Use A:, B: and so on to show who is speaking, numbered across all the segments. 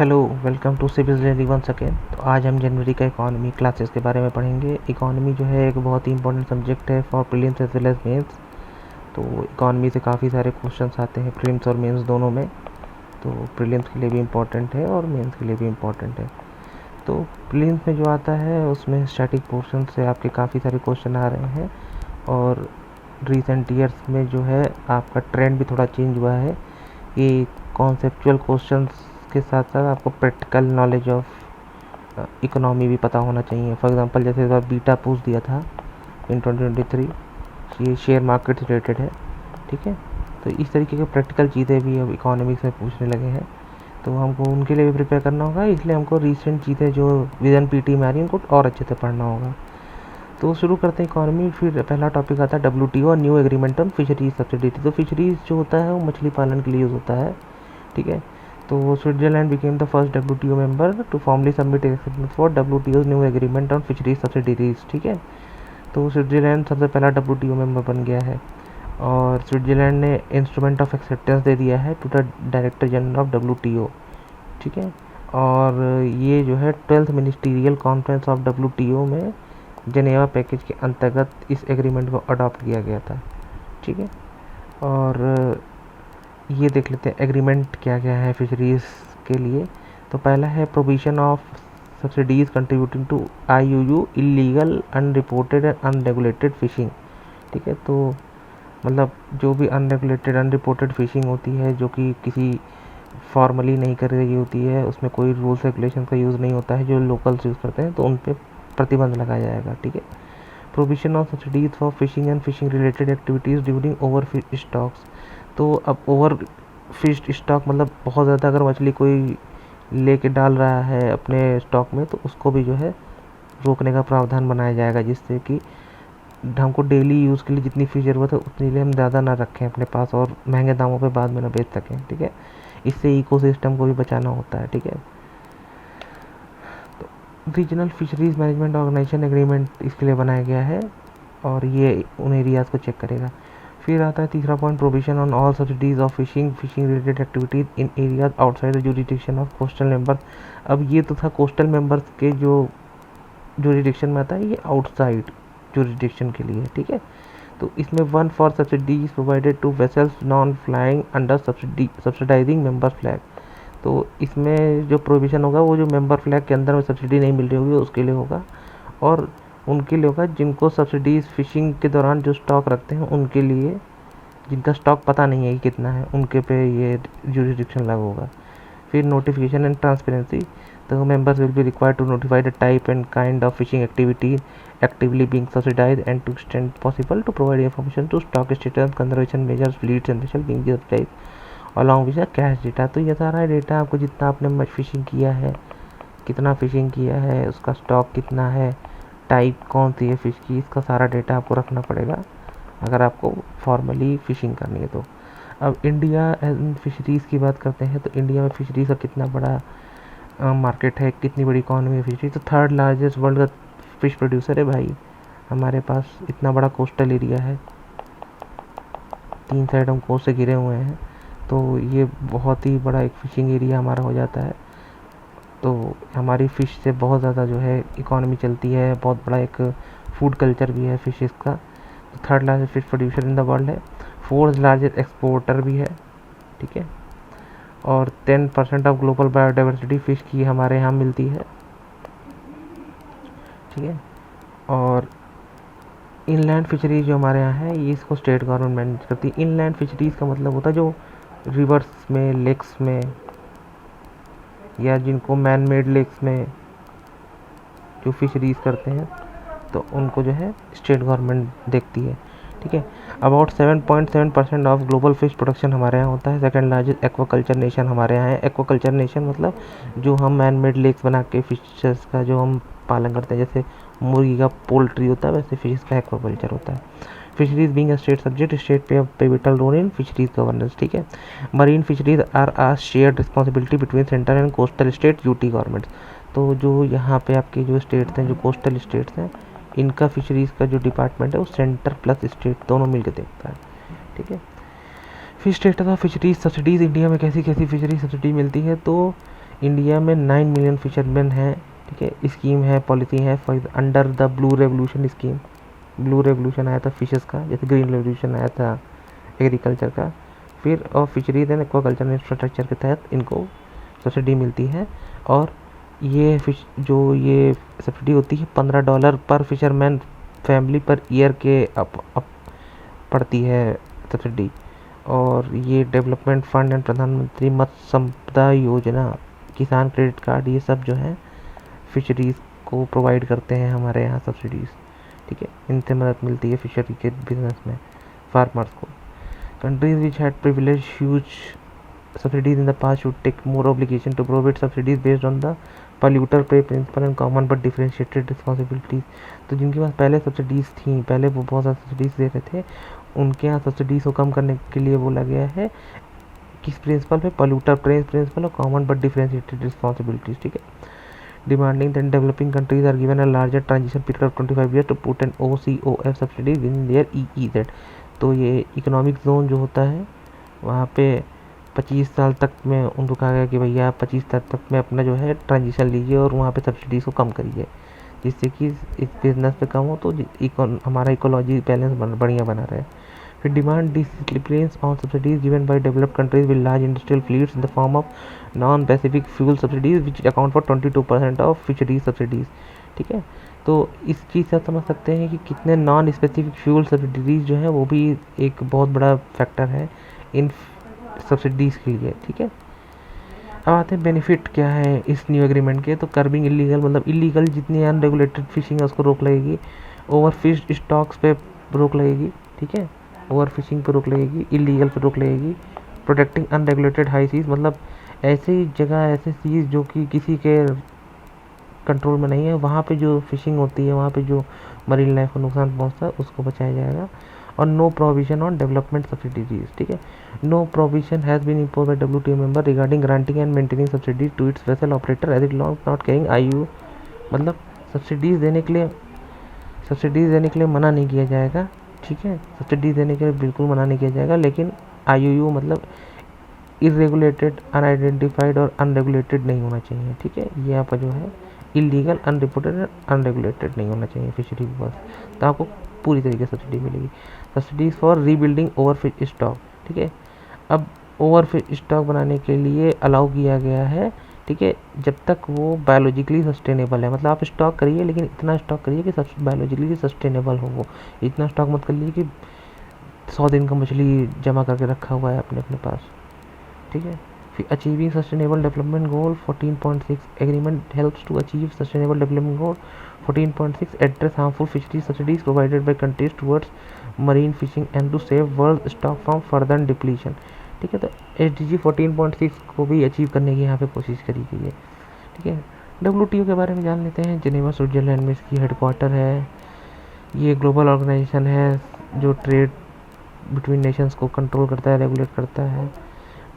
A: Hello, welcome to civil daily one second. तो आज हम जनवरी का इकोनॉमी क्लासेस के बारे में पढ़ेंगे। इकोनॉमी जो है एक बहुत ही इंपॉर्टेंट सब्जेक्ट है for prelims as well as mains. तो इकोनॉमी से काफ़ी सारे क्वेश्चंस आते हैं प्रीलिम्स और मेंस दोनों में। तो प्रीलिम्स के लिए भी इम्पोर्टेंट है और मेंस के लिए भी इम्पोर्टेंट है। तो प्रीलिम्स में जो आता है उसमें स्टैटिक पोर्शन से आपके काफ़ी सारे क्वेश्चन आ रहे हैं, और रिसेंट ईयर्स में जो है आपका ट्रेंड भी थोड़ा चेंज हुआ है कि कॉन्सेप्चुअल क्वेश्चंस के साथ साथ आपको प्रैक्टिकल नॉलेज ऑफ इकोनॉमी भी पता होना चाहिए। फॉर एग्जांपल जैसे इस बार बीटा पूछ दिया था इन 2023, ये शेयर मार्केट से रिलेटेड है, ठीक है। तो इस तरीके की प्रैक्टिकल चीज़ें भी अब इकोनॉमिक्स में पूछने लगे हैं, तो हमको उनके लिए भी प्रिपेयर करना होगा। इसलिए हमको रिसेंट चीज़ें जो विजन पीटी में आ रही हैं उनको और अच्छे से पढ़ना होगा। तो शुरू करते हैं इकोनॉमी। फिर पहला टॉपिक आता है WTO, new agreement on fisheries subsidy. तो फिशरीज जो होता है वो मछली पालन के लिए यूज़ होता है, ठीक है। तो Switzerland became the first WTO member to formally submit acceptance for WTO new agreement on fisheries subsidies, ठीक है। तो स्विट्जरलैंड सबसे पहला WTO मेंबर बन गया है, और स्विट्जरलैंड ने इंस्ट्रूमेंट ऑफ एक्सेप्टेंस दे दिया है to the director general of WTO, ठीक है। और ये जो है 12th ministerial conference of WTO में जनेवा पैकेज के अंतर्गत इस एग्रीमेंट को अडॉप्ट किया गया था, ठीक है। और ये देख लेते हैं एग्रीमेंट क्या क्या है फिशरीज़ के लिए। तो पहला है provision of subsidies contributing to IUU illegal unreported and unregulated fishing, ठीक है। तो मतलब जो भी अनरेगुलेटेड अनरिपोर्टेड फिशिंग होती है, जो कि किसी फॉर्मली नहीं कर रही होती है, उसमें कोई रूल्स रेगुलेशन का यूज़ नहीं होता है, जो लोकल्स यूज़ करते हैं, तो उन पर प्रतिबंध लगाया जाएगा, ठीक है। Provision of subsidies for fishing and fishing related activities during over fish stocks. तो अब ओवर फिश स्टॉक मतलब बहुत ज़्यादा अगर मछली कोई लेके डाल रहा है अपने स्टॉक में, तो उसको भी जो है रोकने का प्रावधान बनाया जाएगा, जिससे कि हमको डेली यूज़ के लिए जितनी फ़िश ज़रूरत है उतनी लिए हम ज़्यादा ना रखें अपने पास, और महंगे दामों पे बाद में ना बेच सकें, ठीक है। इससे इकोसिस्टम को भी बचाना होता है, ठीक है। तो regional fisheries management organisation agreement इसके लिए बनाया गया है, और ये उन एरियाज़ को चेक करेगा। फिर आता है तीसरा point, provision on all subsidies of fishing related activities in areas outside the jurisdiction of coastal members. अब ये तो था कोस्टल मेंबर्स के जो जुरिडिक्शन में आता है, ये आउटसाइड जुरिडिक्शन के लिए, ठीक है। तो इसमें one for subsidies provided to vessels non flying under subsidising member flag. तो इसमें जो प्रोविज़न होगा वो जो मेंबर फ्लैग के अंदर में सब्सिडी नहीं मिल रही होगी उसके लिए होगा, और उनके लिए होगा जिनको सब्सिडीज फिशिंग के दौरान जो स्टॉक रखते हैं उनके लिए, जिनका स्टॉक पता नहीं है कि कितना है, उनके पे ये जुरिडिक्शन लागू होगा। फिर नोटिफिकेशन एंड ट्रांसपेरेंसी। तो members will be required to notify the type and kind of fishing activity actively being subsidised and to extend possible to provide information to stock status conservation measures fleets and vessel being subsidised along with cash data. तो ये सारा data आपको जितना आपने fishing किया है, कितना fishing किया है, उसका स्टॉक कितना है, टाइप कौन सी है फ़िश की, इसका सारा डेटा आपको रखना पड़ेगा अगर आपको फॉर्मली फ़िशिंग करनी है। तो अब इंडिया एंड फिशरीज़ की बात करते हैं। तो इंडिया में फिशरीज़ का कितना बड़ा मार्केट है, कितनी बड़ी इकॉनमी है फिशरीज। तो थर्ड लार्जेस्ट वर्ल्ड का फ़िश प्रोड्यूसर है भाई हमारे पास। इतना बड़ा कोस्टल एरिया है, 3 साइड हम कोस्ट से घिरे हुए हैं, तो ये बहुत ही बड़ा एक फ़िशिंग एरिया हमारा हो जाता है। तो हमारी फ़िश से बहुत ज़्यादा जो है इकॉनमी चलती है, बहुत बड़ा एक फूड कल्चर भी है फिशेस का। तो third largest fish producer in the world है, फोर्थ लार्जेस्ट एक्सपोर्टर भी है, ठीक है। और 10% ऑफ ग्लोबल बायोडाइवर्सिटी फ़िश की हमारे यहाँ मिलती है, ठीक है। और इनलैंड फिशरीज जो हमारे यहाँ है, ये इसको स्टेट गवर्नमेंट मैनेज करती है। इनलैंड फिशरीज़ का मतलब होता है जो रिवर्स में, लेक्स में, या जिनको मैन मेड लेक्स में जो फिशरीज़ करते हैं, तो उनको जो है स्टेट गवर्नमेंट देखती है, ठीक है। About 7.7% of global fish production हमारे यहाँ होता है। सेकंड लार्जेस्ट एक्वाकल्चर नेशन हमारे यहाँ है। एक्वाकल्चर नेशन मतलब जो हम मैन मेड लेक्स बना के फिशेस का जो हम पालन करते हैं, जैसे मुर्गी का पोल्ट्री होता है, वैसे फिशेस का एक्वाकल्चर होता है। Fisheries being a state subject, state पे pivotal role in fisheries governance, ठीक है। Marine fisheries are a shared responsibility between central and coastal state UT governments. तो जो यहाँ पे आपके जो स्टेट्स हैं, जो कोस्टल स्टेट्स हैं, इनका फिशरीज़ का जो डिपार्टमेंट है वो सेंटर प्लस स्टेट दोनों मिलकर देखता है, ठीक है। Fish status of fisheries subsidies. India में कैसी कैसी फिशरीज सब्सिडी मिलती है। तो इंडिया में 9 मिलियन फिशरमैन हैं, ठीक है। स्कीम है, पॉलिसी है for under the blue revolution scheme. Blue revolution आया था फिशेस का, जैसे ग्रीन रेवोल्यूशन आया था एग्रीकल्चर का। फिर और फिशरीज एंड एक्वाकल्चर इंफ्रास्ट्रक्चर के तहत इनको सब्सिडी मिलती है। और ये फिश जो ये सब्सिडी होती है $15 पर फिशरमैन फैमिली पर ईयर के अप पड़ती है सब्सिडी। और ये डेवलपमेंट फंड एंड प्रधानमंत्री मत्स्य संपदा योजना, किसान क्रेडिट कार्ड, ये सब जो है फिशरीज़ को प्रोवाइड करते हैं हमारे यहाँ सब्सिडीज़, ठीक है। इनसे मदद मिलती है फिशरी के बिजनेस में फार्मर्स को। Countries which had privilege huge subsidies in the past should take more obligation to provide subsidies based on the polluter pay principle and common but differentiated responsibilities। तो जिनके पास पहले सब्सिडीज़ थी, पहले वो बहुत ज़्यादा सब्सिडीज़ दे रहे थे, उनके यहाँ सब्सिडीज़ को कम करने के लिए बोला गया है किस प्रिंसिपल पे, पॉल्यूटर प्रिंसिपल और कॉमन बट डिफरेंशिएटेड रिस्पॉन्सिबिलिटीज़, ठीक है। Demanding that developing countries are given a larger transition period of 25 year to put an OCOF subsidies in their EEZ। तो ये इकोनॉमिक जोन जो होता है वहाँ पे 25 साल तक में उनको कहा गया कि भैया आप 25 साल तक में अपना जो है ट्रांजिशन लीजिए और वहाँ पे सब्सिडीज़ को कम करिए, जिससे कि इस बिज़नेस पे कम हो तो हमारा इकोलॉजी बैलेंस बढ़िया बना रहे। फिर demand disciplines on subsidies given by developed countries with large industrial fleets in the form of non specific fuel subsidies which account for 22% of fisheries subsidies, ठीक है। तो इस चीज़ से आप समझ सकते हैं कि कितने नॉन स्पेसिफिक फ्यूल सब्सिडीज जो है वो भी एक बहुत बड़ा फैक्टर है इन सब्सिडीज़ के लिए, ठीक है। अब आते हैं बेनिफिट क्या है इस न्यू एग्रीमेंट के। तो कर्बिंग इलीगल, मतलब इलीगल जितनी अनरेगुलेटेड फिशिंग है उसको रोक लगेगी। ओवर फिश स्टॉक्स पे रोक लगेगी, ठीक है। ओवर फिशिंग पे रोक लगेगी, इलीगल पे रोक लगेगी। प्रोटेक्टिंग अनरेगुलेटेड हाई सीज, मतलब ऐसी जगह, ऐसी चीज़ जो कि किसी के कंट्रोल में नहीं है, वहाँ पे जो फिशिंग होती है, वहाँ पे जो मरीन लाइफ को नुकसान पहुँचता है उसको बचाया जाएगा। और no provision on development subsidies, ठीक है। No provision has been impose by WTO member regarding granting and maintaining subsidy to its vessel operator as it long not carrying IUU। मतलब सब्सिडीज़ देने के लिए मना नहीं किया जाएगा, ठीक है। सब्सिडीज़ देने के लिए बिल्कुल मना नहीं किया जाएगा, लेकिन IUU मतलब इरेगुलेटेड, अनआइडेंटिफाइड और अनरेगुलेटेड नहीं होना चाहिए, ठीक है। ये आपका जो है इलीगल, अनरिपोर्टेड, अनरेगुलेटेड नहीं होना चाहिए फिशरी के पास, तो आपको पूरी तरीके से सब्सिडी मिलेगी। सब्सिडीज फॉर रीबिल्डिंग ओवरफिश स्टॉक, ठीक है। अब ओवरफिश स्टॉक बनाने के लिए अलाउ किया गया है, ठीक है, जब तक वो बायोलॉजिकली सस्टेनेबल है। मतलब आप स्टॉक करिए, लेकिन इतना स्टॉक करिए कि बायोलॉजिकली सस्टेनेबल हो। वो इतना स्टॉक मत कर लीजिए कि 100 दिन का मछली जमा करके रखा हुआ है अपने पास, ठीक है। फिर achieving sustainable development goal 14.6 agreement helps to achieve sustainable development goal 14.6 address harmful fisheries subsidies provided by countries towards marine fishing and to save world stock from further depletion, ठीक है। तो SDG 14.6 को भी अचीव करने की यहाँ पे कोशिश करी गई है, ठीक है। WTO के बारे में जान लेते हैं। जिनेवा स्विट्जरलैंड में इसकी हेडक्वार्टर है। ये ग्लोबल ऑर्गेनाइजेशन है जो ट्रेड बिटवीन नेशंस को कंट्रोल करता है, रेगुलेट करता है।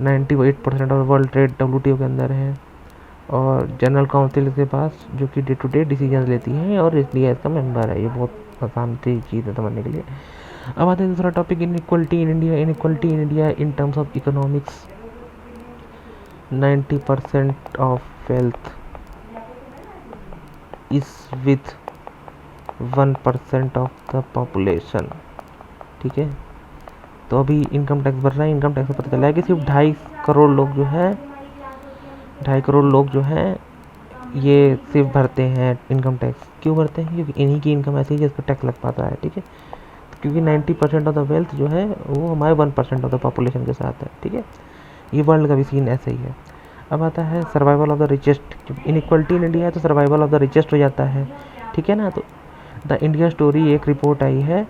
A: 98% ऑफ वर्ल्ड ट्रेड WTO के अंदर है। और जनरल काउंसिल के पास जो कि डे टू डे डिसीजन लेती है, और इंडिया इसका मेंबर है। ये बहुत आसान सी चीज़ है समझने के लिए। अब आते हैं दूसरा topic, inequality in India. Inequality in India in terms of economics, 90% of wealth is with 1% of the population, ठीक है। तो अभी इनकम टैक्स भर रहा है। इनकम टैक्स से पता चला है कि सिर्फ 2.5 करोड़ लोग जो है 2.5 करोड़ लोग जो हैं ये सिर्फ भरते हैं इनकम टैक्स। क्यों भरते हैं? क्योंकि इन्हीं की इनकम ऐसी है जिस पर टैक्स लग पाता है, ठीक है। क्योंकि 90% ऑफ द वेल्थ जो है वो हमारे 1% ऑफ द पॉपुलेशन के साथ है, ठीक है। ये वर्ल्ड का भी सीन ऐसा ही है। अब आता है survival of the richest. Inequality in India है तो सर्वाइवल ऑफ द रिचेस्ट हो जाता है, ठीक है ना। तो द इंडिया स्टोरी एक रिपोर्ट आई है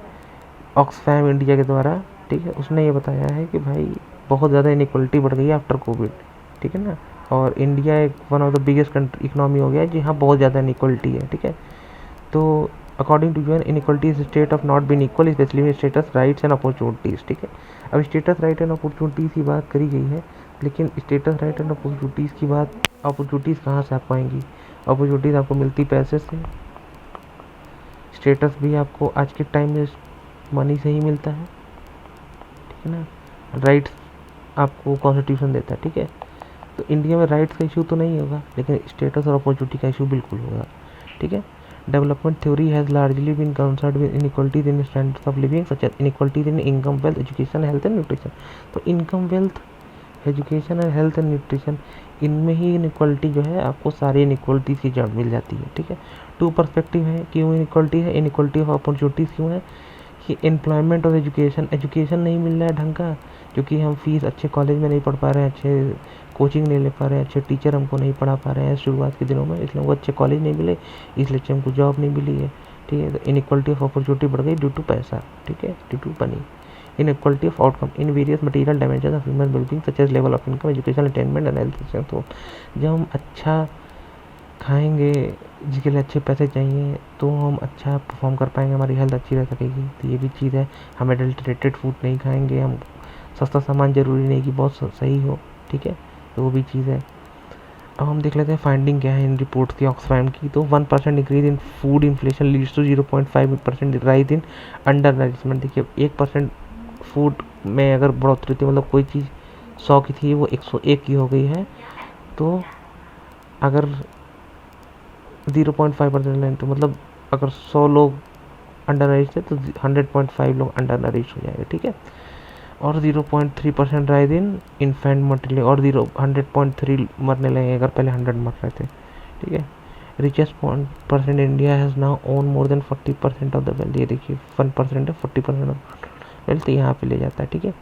A: ऑक्सफैम इंडिया के द्वारा, ठीक है। उसने ये बताया है कि भाई बहुत ज़्यादा इनइक्वलिटी बढ़ गई है आफ्टर कोविड, ठीक है ना। और इंडिया एक one of the biggest economy हो गया है जहाँ बहुत ज़्यादा इनइक्वलिटी है, ठीक है। तो according to UN inequality is state of not being equal specially status rights and opportunities, ठीक है। अब स्टेटस राइट एंड अपॉर्चुनिटीज़ की बात करी गई है, लेकिन स्टेटस राइट एंड अपॉर्चुनिटीज़ की बात, अपॉर्चुनिटीज़ कहाँ से आपको आएंगी? अपॉर्चुनिटीज़ आपको मिलती पैसे से, स्टेटस भी आपको आज के टाइम में मनी से ही मिलता है, ठीक है ना। राइट्स आपको कॉन्स्टिट्यूशन देता है, ठीक है। तो इंडिया में राइट्स का इशू तो नहीं होगा, लेकिन स्टेटस और अपॉर्चुनिटी का इशू बिल्कुल होगा। ठीक है। Development theory has largely been concerned with inequalities in standards of living such as inequalities in income, wealth, education, health and nutrition. तो income, wealth, education and health and nutrition, इनमें ही inequality जो है आपको सारी इनइक्वालिटीज़ की जड़ मिल जाती है। ठीक है। टू पर्सपेक्टिव है क्यों इनइक्वालिटी है, इनइक्वालिटी ऑफ अपॉर्चुनिटीज़ क्यों है कि एम्प्लॉयमेंट और एजुकेशन नहीं मिल रहा है ढंग का, क्योंकि हम फीस अच्छे कॉलेज में नहीं पढ़ पा रहे हैं, अच्छे कोचिंग नहीं ले पा रहे हैं, अच्छे टीचर हमको नहीं पढ़ा पा रहे हैं शुरुआत के दिनों में, इसलिए हमको अच्छे कॉलेज नहीं मिले, इसलिए अच्छे हमको जॉब नहीं मिली है। ठीक है। तो इनइक्वालिटी ऑफ अपॉर्चुनिटी बढ़ गई ड्यू टू पैसा। ठीक है, due to money. Inequality of outcome in various material dimension of human wellbeing such as level of income, education, attainment and health. तो जब हम अच्छा खाएंगे, जिसके लिए अच्छे पैसे चाहिए, तो हम अच्छा परफॉर्म कर पाएंगे, हमारी हेल्थ अच्छी रह सकेगी। तो ये भी चीज़ है। हम एडल्ट्रेटेड फूड नहीं खाएंगे, हम सस्ता सामान ज़रूरी नहीं कि बहुत सही हो। ठीक है, तो वो भी चीज़ है। अब हम देख लेते हैं फाइंडिंग क्या है इन रिपोर्ट्स की ऑक्सफैम की। तो 1% increase in food inflation leads to 0.5% rise in undernourishment. देखिए 1% फूड में अगर बढ़ोतरी होती है, मतलब कोई चीज़ 100 की थी वो 101 की हो गई है, तो अगर 0.5% लें तो मतलब अगर 100 लोग अंडर नरिश थे तो 100.5 लोग अंडर नरिश हो जाएंगे। ठीक है। और 0.3% राइज इन इन्फेंट मोर्टेलिटी, और 100.3 मरने लगे अगर पहले 100 मर रहे थे। ठीक है। Richest percent India has now own more than 40% of the wealth. ये देखिए 1% है, 40% ऑफ वेल्थ यहाँ पे ले जाता है। ठीक है।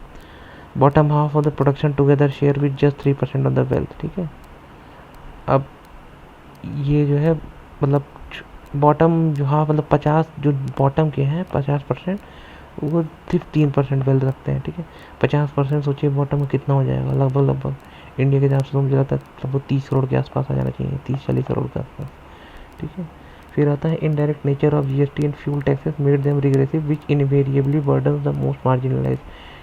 A: Bottom half of the production together share with just 3% of the wealth. ठीक है। अब ये जो है मतलब बॉटम जो हाँ मतलब 50 जो बॉटम के हैं 50% वो सिर्फ 3% वेल्थ रखते हैं। ठीक है। 50% सोचिए बॉटम में कितना हो जाएगा, लगभग इंडिया के हिसाब से तो मुझे लगता है लगभग 30 करोड़ के आसपास आ जाना चाहिए, 30-40 करोड़ के आसपास। ठीक है। फिर आता है indirect nature of GST and fuel taxes made them regressive which invariably burden the most marginalise.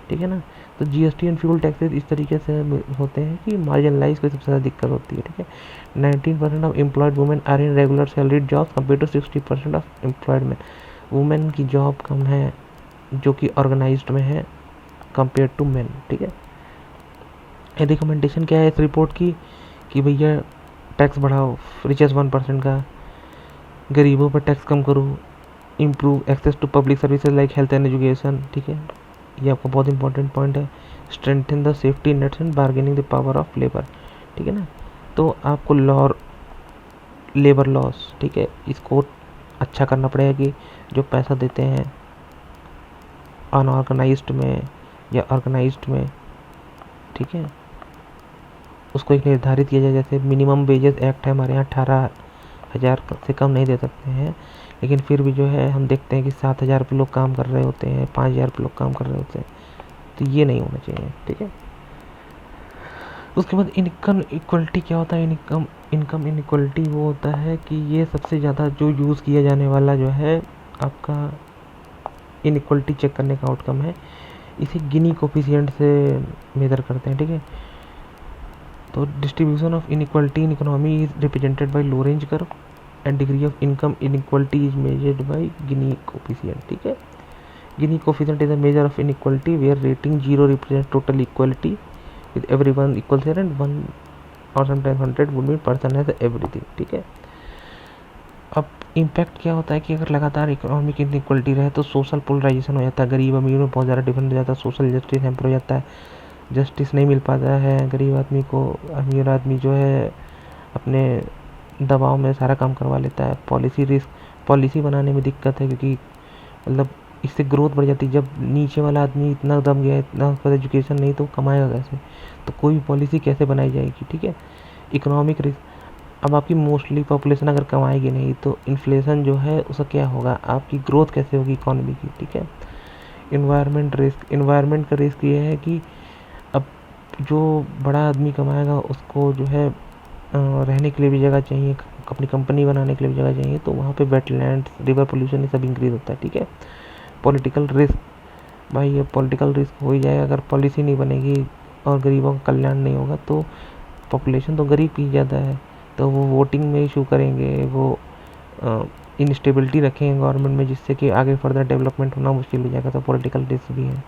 A: ठीक है ना। तो जीएसटी एंड फ्यूल टैक्सेस इस तरीके से होते हैं कि मार्जिनलाइज को सबसे ज़्यादा दिक्कत होती है। ठीक है। 19% of employed women are in regular salaried job compare to 60% of employed man. Women की जॉब कम है जो कि ऑर्गेनाइज्ड में है कंपेयर टू मेन। ठीक है। रिकमेंडेशन क्या है इस रिपोर्ट की कि भैया टैक्स बढ़ाओ, रिचेस्ट 1% का, गरीबों पर टैक्स कम करो, improve access to public services like health and education. ठीक है, ये आपका बहुत इंपॉर्टेंट पॉइंट है। Strengthen the safety nets and bargaining the power of labour. ठीक है ना। तो आपको लॉ लेबर लॉस, ठीक है, इसको अच्छा करना पड़ेगा कि जो पैसा देते हैं अनऑर्गेनाइज्ड में या ऑर्गेनाइज्ड में, ठीक है, उसको एक निर्धारित किया जाए। जैसे मिनिमम वेजेस एक्ट है हमारे यहाँ, 18,000 से कम नहीं दे सकते हैं, लेकिन फिर भी जो है हम देखते हैं कि 7,000 पे लोग काम कर रहे होते हैं, 5,000 पे लोग काम कर रहे होते हैं, तो ये नहीं होना चाहिए। ठीक है। उसके बाद इनकम इक्वलिटी क्या होता है? इनकम इनइक्वलिटी वो होता है कि ये सबसे ज़्यादा जो यूज़ किया जाने वाला जो है आपका इनइक्वलिटी चेक करने का आउटकम है। इसे गिनी कोफिशिएंट से मेजर करते हैं। ठीक है। तो distribution of inequality in economy is represented by Lorenz curve and degree of income inequality is measured by Gini coefficient. ठीक है। Gini coefficient is a measure of inequality where rating 0 represent total equality with everyone equal here and 1 or sometimes 100 would mean person has everything। ठीक है। अब impact क्या होता है कि अगर लगातार इकोनॉमिक इनइक्वलिटी रहे तो सोशल पोलराइजेशन हो जाता है, गरीब अमीर में बहुत ज़्यादा डिफरेंस हो जाता है, सोशल जस्टिस हैम्पर हो जाता है, जस्टिस नहीं मिल पाता है गरीब आदमी को, अमीर आदमी जो है अपने दबाव में सारा काम करवा लेता है। पॉलिसी बनाने में दिक्कत है क्योंकि मतलब इससे ग्रोथ बढ़ जाती है। जब नीचे वाला आदमी इतना दम गया, इतना उसका एजुकेशन नहीं, तो कमाएगा कैसे? तो कोई भी पॉलिसी कैसे बनाई जाएगी? ठीक है। इकोनॉमिक रिस्क, अब आपकी मोस्टली पॉपुलेशन अगर कमाएगी नहीं तो इन्फ्लेशन जो है उसका क्या होगा, आपकी ग्रोथ कैसे होगी इकोनॉमी की? ठीक है। इन्वायरमेंट का रिस्क ये है कि अब जो बड़ा आदमी कमाएगा उसको जो है रहने के लिए भी जगह चाहिए, अपनी कंपनी बनाने के लिए भी जगह चाहिए, तो वहाँ पे वेटलैंड्स, रिवर पोल्यूशन, ये सब इंक्रीज होता है। ठीक है। पॉलिटिकल रिस्क, भाई ये पॉलिटिकल रिस्क हो ही जाएगा अगर पॉलिसी नहीं बनेगी और गरीबों का कल्याण नहीं होगा। तो पॉपुलेशन तो गरीब की ज़्यादा है, तो वो वोटिंग में इशू करेंगे, वो इनस्टेबिलिटी रखेंगे गवर्नमेंट में, जिससे कि आगे फर्दर डेवलपमेंट होना मुश्किल हो जाएगा। तो पॉलिटिकल रिस्क भी है।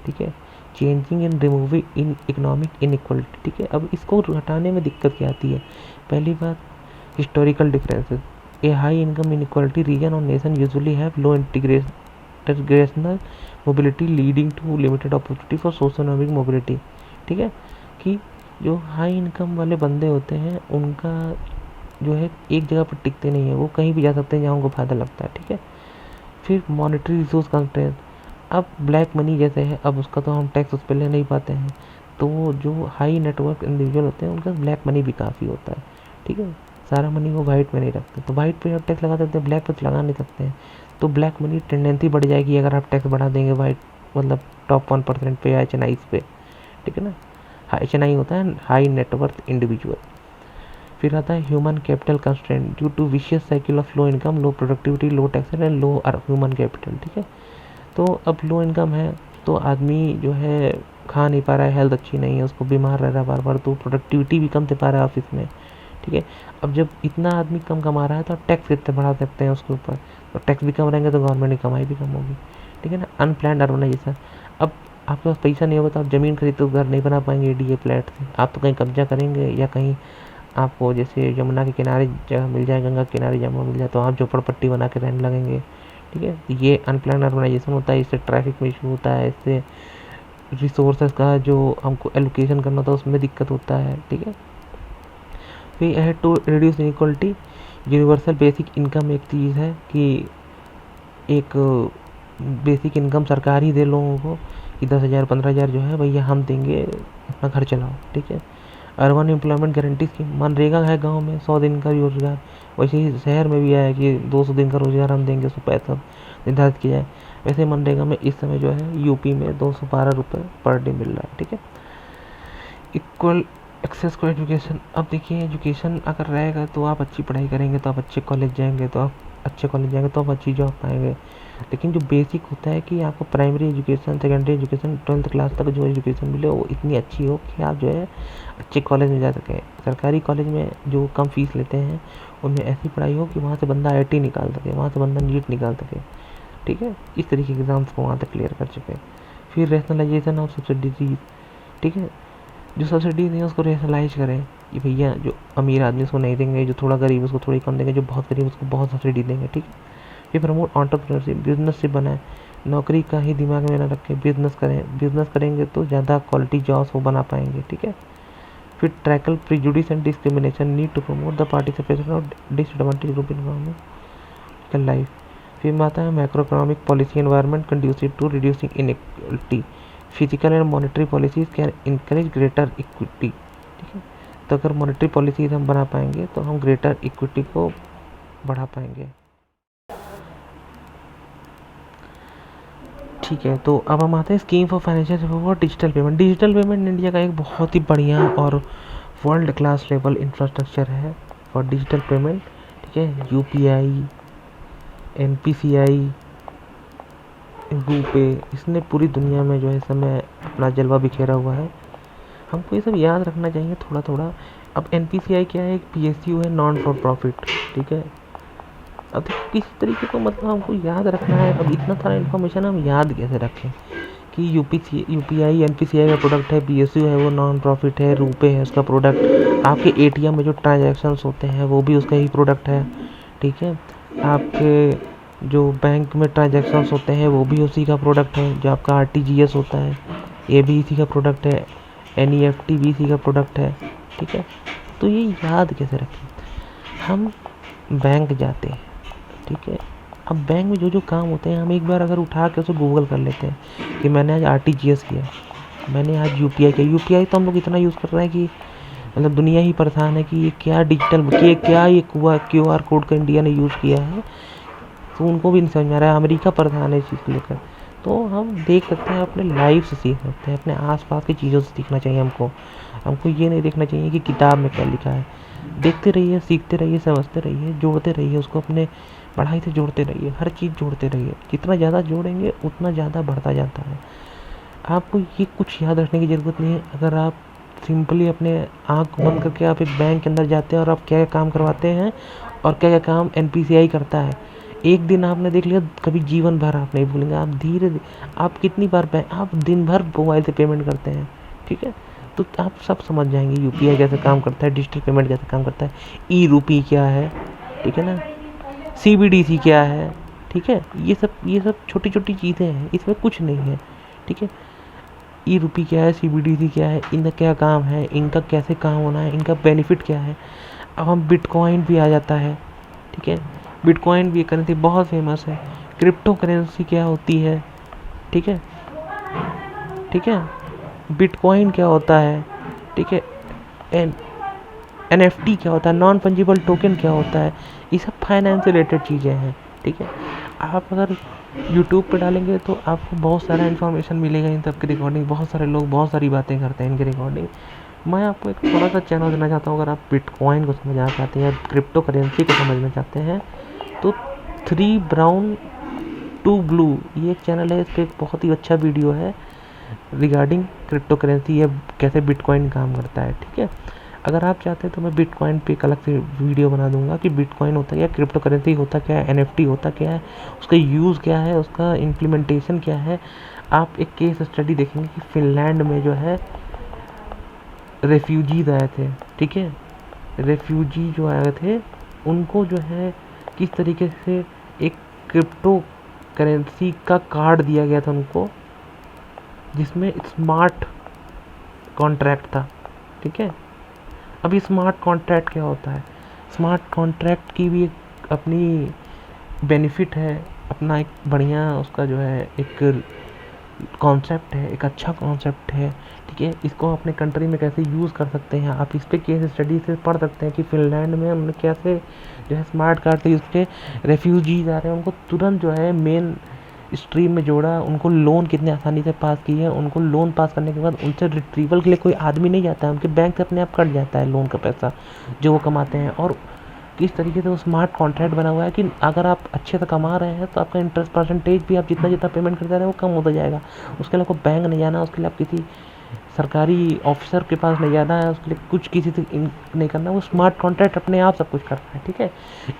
A: ठीक है। Changing and removing in economic inequality, ठीक है। अब इसको हटाने में दिक्कत क्या आती है? पहली बात, historical differences. A high income inequality region और nation usually have low intergenerational mobility leading to limited opportunity for socioeconomic mobility, ठीक है। कि जो हाई इनकम वाले बंदे होते हैं उनका जो है एक जगह पर टिकते नहीं है, वो कहीं भी जा सकते हैं जहाँ उनको फ़ायदा लगता है, ठीक है। फिर मॉनेटरी रिसोर्स कंस्ट्रेंट, अब ब्लैक मनी जैसे है, अब उसका तो हम टैक्स उस पर ले नहीं पाते हैं, तो जो हाई नेटवर्क इंडिविजुअल होते हैं उनका ब्लैक मनी भी काफ़ी होता है, ठीक है। सारा मनी वो वाइट में नहीं रखते, तो वाइट पे आप टैक्स लगा सकते हैं, ब्लैक पे तो लगा नहीं सकते हैं, तो ब्लैक मनी टेंडेंसी बढ़ जाएगी अगर आप टैक्स बढ़ा देंगे वाइट, मतलब टॉप 1% पे या HNI पे, ठीक है ना। HNI होता है हाई नेटवर्थ इंडिविजुअल। फिर आता है human capital constraint due to vicious cycle of low income, low productivity, low taxation and low human capital, ठीक है। तो अब लो इनकम है तो आदमी जो है खा नहीं पा रहा है, हेल्थ अच्छी नहीं है, उसको बीमार रह रहा है बार बार, तो प्रोडक्टिविटी भी कम दे पा रहा है ऑफिस में, ठीक है। अब जब इतना आदमी कम कमा रहा है तो आप टैक्स कितने बढ़ा सकते हैं उसके ऊपर, तो टैक्स भी कम रहेंगे तो गवर्नमेंट की कमाई भी कम होगी, ठीक है ना। अनप्लान्ड अर्बनाइजेशन, अब आपके पास पैसा नहीं होगा तो आप ज़मीन खरीद तो घर नहीं बना पाएंगे DA फ्लैट से, आप तो कहीं कब्जा करेंगे या कहीं आपको जैसे यमुना के किनारे जगह मिल जाए, गंगा के किनारे जगह मिल जाए तो आप झोपड़पट्टी बना के रहने लगेंगे, ठीक है। ये अनप्लान अर्बनाइजेशन होता है, इससे ट्रैफिक में इशू होता है, इससे रिसोर्सेज का जो हमको एलोकेशन करना था उसमें दिक्कत होता है, ठीक है। फिर है to reduce inequality, universal basic income एक चीज़ है कि एक बेसिक इनकम सरकार ही दे लोगों को कि 10,000 15,000 जो है भैया हम देंगे, अपना घर चलाओ, ठीक है। Urban employment guarantee scheme, MNREGA है गांव में 100 दिन का रोजगार, वैसे ही शहर में भी आया कि 200 दिन का रोजगार हम देंगे, उसको पैसा निर्धारित किया जाए। वैसे मनरेगा में इस समय जो है यूपी में 212 रुपये पर डे मिल रहा है, ठीक है। इक्वल एक्सेस टू एजुकेशन, अब देखिए एजुकेशन अगर रहेगा तो आप अच्छी पढ़ाई करेंगे तो आप अच्छे कॉलेज जाएंगे, तो आप अच्छे कॉलेज जाएंगे तो आप अच्छी जॉब पाएंगे। लेकिन जो बेसिक होता है कि आपको primary education, secondary education, 12th class तक जो एजुकेशन मिले वो इतनी अच्छी हो कि आप जो है अच्छे कॉलेज में जा सकें। सरकारी कॉलेज में जो कम फीस लेते हैं उनमें ऐसी पढ़ाई हो कि वहाँ से बंदा IIT निकाल सके, वहाँ से बंदा नीट निकाल सके, ठीक है। इस तरीके के एग्ज़ाम्स को वहाँ तक क्लियर कर सके। फिर रैशनलाइजेशन ऑफ सब्सिडीज, ठीक है। जो सब्सिडीज है उसको रैशनलाइज करें कि भैया जो अमीर आदमी उसको नहीं देंगे, जो थोड़ा गरीब उसको थोड़ी कम देंगे, जो बहुत गरीब उसको बहुत सब्सिडी देंगे, ठीक है। फिर प्रमोट एंटरप्रेन्योरशिप, बिजनेस बनाए, नौकरी का ही दिमाग में ना रखें, बिजनेस करें, बिजनेस करेंगे तो ज़्यादा क्वालिटी जॉब्स वो बना पाएंगे, ठीक है। फिर tackle prejudice and discrimination, need to promote the participation of disadvantage group in government life. फिर में आता है macro economic policy environment conducive to reducing inequality, physical and monetary policies can encourage greater equity, ठीक है। तो अगर monetary policies हम बना पाएंगे तो हम ग्रेटर इक्विटी को बढ़ा पाएंगे, ठीक है। तो अब हम आते हैं scheme for financial support digital payment. Digital payment India का एक बहुत ही बढ़िया और वर्ल्ड क्लास लेवल इंफ्रास्ट्रक्चर है फॉर डिजिटल पेमेंट, ठीक है। UPI, NPCI, रूपे, इसने पूरी दुनिया में जो है समय अपना जलवा बिखेरा हुआ है। हमको ये सब याद रखना चाहिए थोड़ा थोड़ा। अब NPCI क्या है? एक PSU है, नॉन फॉर प्रॉफिट, ठीक है। अब देखो किसी तरीके को मतलब हमको याद रखना है। अब इतना सारा इन्फॉर्मेशन हम याद कैसे रखें कि UPI NPCI का प्रोडक्ट है, PSU है वो नॉन प्रॉफिट है, रूपे है उसका प्रोडक्ट, आपके ATM में जो ट्रांजैक्शंस होते हैं वो भी उसका ही प्रोडक्ट है, ठीक है। आपके जो बैंक में ट्रांजैक्शंस होते हैं वो भी उसी का प्रोडक्ट है, जो आपका RTGS होता है ये भी इसी का प्रोडक्ट है, NEFT भी इसी का प्रोडक्ट है, ठीक है। तो ये याद कैसे रखें? हम बैंक जाते हैं, ठीक है। अब बैंक में जो जो काम होते हैं हम एक बार अगर उठा के उसे गूगल कर लेते हैं कि मैंने आज RTGS किया, मैंने आज UPI किया। UPI तो हम लोग इतना यूज़ कर रहे हैं कि मतलब दुनिया ही परेशान है कि ये क्या डिजिटल, ये क्या, ये QR कोड का इंडिया ने यूज़ किया है, तो उनको भी नहीं समझ में आ रहा है। अमेरिका परेशान है इस चीज़ को लेकर। तो हम देख सकते हैं, अपने लाइफ से सीख सकते हैं, अपने आसपास की चीज़ों से सीखना चाहिए हमको। हमको ये नहीं देखना चाहिए कि किताब में क्या लिखा है। देखते रहिए, सीखते रहिए, समझते रहिए, जोड़ते रहिए, उसको अपने पढ़ाई से जोड़ते रहिए, हर चीज़ जोड़ते रहिए। जितना ज़्यादा जोड़ेंगे उतना ज़्यादा बढ़ता जाता है। आपको ये कुछ याद रखने की ज़रूरत नहीं है। अगर आप सिंपली अपने आँख बंद करके आप एक बैंक के अंदर जाते हैं और आप क्या क्या काम करवाते हैं और क्या क्या काम NPCI करता है, एक दिन आपने देख लिया, कभी जीवन भर आप नहीं भूलेंगे। आप धीरे आप कितनी बार आप दिन भर मोबाइल से पेमेंट करते हैं, ठीक है, तो आप सब समझ जाएंगे यूपीआई कैसे काम करता है, डिजिटल पेमेंट कैसे काम करता है, ई रूपी क्या है, ठीक है ना, सीबीडीसी क्या है, ठीक है, ये सब छोटी छोटी चीज़ें हैं, इसमें कुछ नहीं है, ठीक है। ई रूपी क्या है, सीबीडीसी क्या है, इनका क्या काम है, इनका कैसे काम होना है, इनका बेनिफिट क्या है। अब हम बिटकॉइन भी आ जाता है, ठीक है, बिटकॉइन भी एक करेंसी बहुत फेमस है। क्रिप्टो करेंसी क्या होती है, ठीक है, ठीक है, बिटकॉइन क्या होता है, ठीक है, एन एनएफटी क्या होता है, नॉन फंजिबल टोकन क्या होता है, ये सब फाइनेंस रिलेटेड चीज़ें हैं, ठीक है। आप अगर यूट्यूब पे डालेंगे तो आपको बहुत सारा इन्फॉर्मेशन मिलेगा इन सब की रिकॉर्डिंग, बहुत सारे लोग बहुत सारी बातें करते हैं इनकी रिकॉर्डिंग। मैं आपको एक थोड़ा सा चैनल देना चाहता हूँ, अगर आप बिटकॉइन को समझना चाहते हैं या क्रिप्टो करेंसी को समझना चाहते हैं तो 3 ब्राउन 2 ब्लू ये एक चैनल है, इस पर एक बहुत ही अच्छा वीडियो है रिगार्डिंग क्रिप्टो करेंसी या कैसे बिटकॉइन काम करता है, ठीक है। अगर आप चाहते हैं तो मैं बिटकॉइन पे एक अलग से वीडियो बना दूंगा कि बिटकॉइन होता क्या है, क्रिप्टो करेंसी होता क्या है, एनएफटी होता क्या है, उसका यूज़ क्या है, उसका इम्प्लीमेंटेशन क्या है। आप एक केस स्टडी देखेंगे कि फिनलैंड में जो है रेफ्यूजीज आए थे, ठीक है, रेफ्यूजी जो आए थे उनको जो है किस तरीके से एक क्रिप्टो करेंसी का कार्ड दिया गया था उनको, जिसमें स्मार्ट कॉन्ट्रैक्ट था, ठीक है। अब ये स्मार्ट कॉन्ट्रैक्ट क्या होता है, स्मार्ट कॉन्ट्रैक्ट की भी एक अपनी बेनिफिट है, अपना एक बढ़िया उसका जो है एक कॉन्सेप्ट है, एक अच्छा कॉन्सेप्ट है, ठीक है। इसको अपने कंट्री में कैसे यूज़ कर सकते हैं, आप इस पे केस स्टडी से पढ़ सकते हैं कि फिनलैंड में उन्होंने कैसे जो है स्मार्ट कार्ड से उसके रेफ्यूजीज आ रहे हैं उनको तुरंत जो है मेन स्ट्रीम में जोड़ा, उनको लोन कितने आसानी से पास किए, उनको लोन पास करने के बाद उनसे रिट्रीवल के लिए कोई आदमी नहीं जाता है, उनके बैंक से अपने आप कट जाता है लोन का पैसा जो वो कमाते हैं। और किस तरीके से वो स्मार्ट कॉन्ट्रैक्ट बना हुआ है कि अगर आप अच्छे से कमा रहे हैं तो आपका इंटरेस्ट परसेंटेज भी आप जितना जितना पेमेंट करते रहे वो कम होता जाएगा। उसके लिए आपको बैंक नहीं जाना, उसके लिए आप किसी सरकारी ऑफिसर के पास नहीं जाना है, उसके लिए कुछ किसी से नहीं करना, वो स्मार्ट कॉन्ट्रैक्ट अपने आप सब कुछ कर रहा है, ठीक है।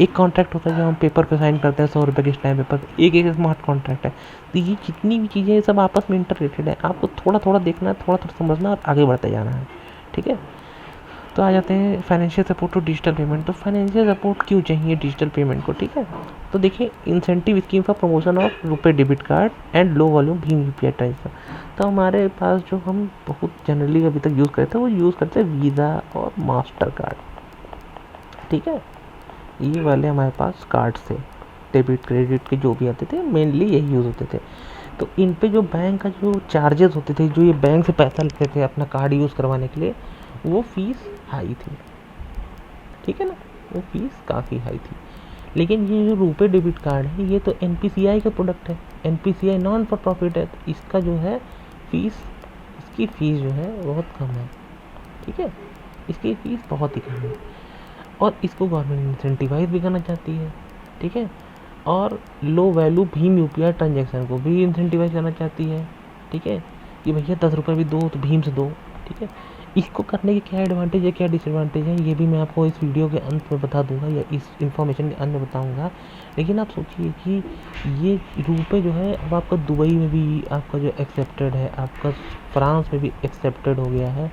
A: एक कॉन्ट्रैक्ट होता है जो हम पेपर पे साइन करते हैं 100 रुपये के स्टैम्प पेपर, एक स्मार्ट कॉन्ट्रैक्ट है। तो ये जितनी भी चीज़ें सब आपस में इंटर रिलेटेड है, आपको थोड़ा थोड़ा देखना है, थोड़ा थोड़ा समझना और आगे बढ़ते जाना है, ठीक है। तो आ जाते हैं financial support to digital payment. तो फाइनेंशियल सपोर्ट क्यों चाहिए डिजिटल पेमेंट को, ठीक है। तो देखिए, incentive scheme for promotion of RuPay debit card and low volume भीम यूपीआई ट्रांसफर। तो हमारे पास जो हम बहुत जनरली अभी तक यूज़ करते हैं वो यूज़ करते हैं वीज़ा और मास्टर कार्ड, ठीक है। ये वाले हमारे पास कार्ड से डेबिट क्रेडिट के जो भी आते थे मेनली यही यूज़ होते थे। तो इन पे जो बैंक का जो चार्जेस होते थे, जो ये बैंक से पैसा लेते थे अपना कार्ड यूज़ करवाने के लिए, वो फीस हाई थी, ठीक है ना, वो फीस काफ़ी हाई थी। लेकिन ये जो रुपे डेबिट कार्ड है ये तो एनपीसीआई का प्रोडक्ट है, एनपीसीआई नॉन फॉर प्रॉफिट है, तो इसका जो है फीस, इसकी फ़ीस जो है बहुत कम है, ठीक है, इसकी फ़ीस बहुत ही कम है। और इसको गवर्नमेंट इंसेंटिवाइज भी करना चाहती है, ठीक है। और low value Bhim UPI transaction को भी इंसेंटिवाइज करना चाहती है, ठीक है, कि भैया 10 रुपये भी दो तो भीम से दो, ठीक है। इसको करने के क्या एडवांटेज है, क्या डिसएडवांटेज है, ये भी मैं आपको इस वीडियो के अंत में बता दूंगा या इस इन्फॉर्मेशन के अंत में बताऊंगा। लेकिन आप सोचिए कि ये रुपए जो है अब आपका दुबई में भी आपका जो एक्सेप्टेड है, आपका फ्रांस में भी एक्सेप्टेड हो गया है,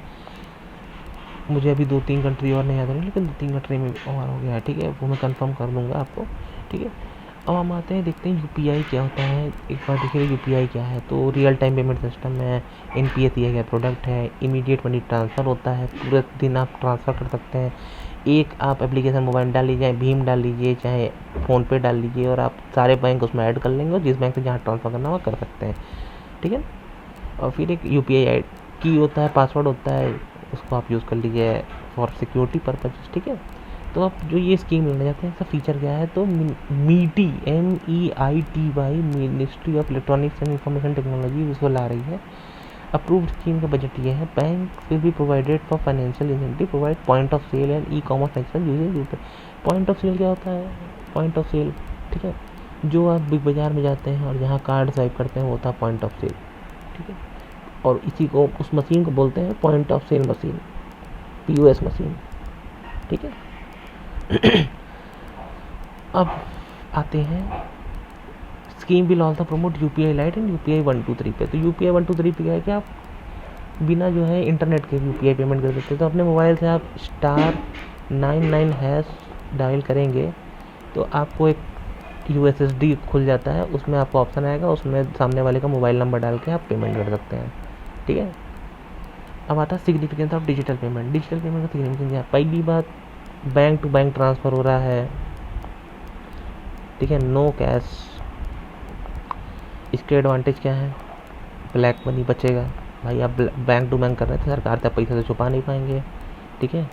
A: मुझे अभी 2-3 कंट्री और नहीं याद आ रही, लेकिन 2-3 कंट्री में और हो गया है, ठीक है, वो मैं कंफर्म कर दूंगा आपको, ठीक है। अब हम आते हैं, देखते हैं यूपीआई क्या होता है। एक बार देखिए यूपीआई क्या है, तो रियल टाइम पेमेंट सिस्टम है, एनपीएस दिया गया प्रोडक्ट है, इमीडिएट मनी ट्रांसफ़र होता है, पूरे दिन आप ट्रांसफ़र कर सकते हैं। एक आप एप्लीकेशन मोबाइल डाल लीजिए, भीम डाल लीजिए, चाहे फ़ोनपे डाल लीजिए, और आप सारे बैंक उसमें ऐड कर लेंगे और जिस बैंक से जहाँ ट्रांसफ़र करना हो कर सकते हैं, ठीक है। और फिर एक यूपीआई की होता है, पासवर्ड होता है, उसको आप यूज़ कर लीजिए फॉर सिक्योरिटी पर्पज, ठीक है। तो आप जो ये स्कीम लेना चाहते हैं इसका फीचर क्या है, तो मीटी MEITY ministry of electronics and information technology उसको ला रही है। अप्रूव्ड स्कीम का बजट ये है, bank will be provided for financial incentive provide point of sale and ecommerce action using UPI. Point of sale क्या होता है, पॉइंट ऑफ सेल, ठीक है, जो आप बिग बाज़ार में जाते हैं और जहाँ कार्ड स्वाइप करते हैं वो होता है पॉइंट ऑफ सेल, ठीक है। और इसी को, उस मशीन को बोलते हैं point of sale machine, POS machine, ठीक है। अब आते हैं scheme will also promote UPI lite and UPI 123 pay. तो यूपीआई 123 पे क्या है कि आप बिना जो है इंटरनेट के यूपीआई पेमेंट कर सकते हैं। तो अपने मोबाइल से आप *99# डायल करेंगे तो आपको एक यूएसएसडी खुल जाता है, उसमें आपको ऑप्शन आएगा, उसमें सामने वाले का मोबाइल नंबर डाल के आप पेमेंट कर सकते हैं। ठीक है, अब आता है significance of digital payment. Digital payment का सिग्निफिकेंस है, पहली बात बैंक टू बैंक ट्रांसफ़र हो रहा है, ठीक है, नो कैश। इसके एडवांटेज क्या है, ब्लैक मनी बचेगा। भाई आप बैंक टू बैंक कर रहे थे, सरकार तक पैसा तो छुपा नहीं पाएंगे। ठीक है,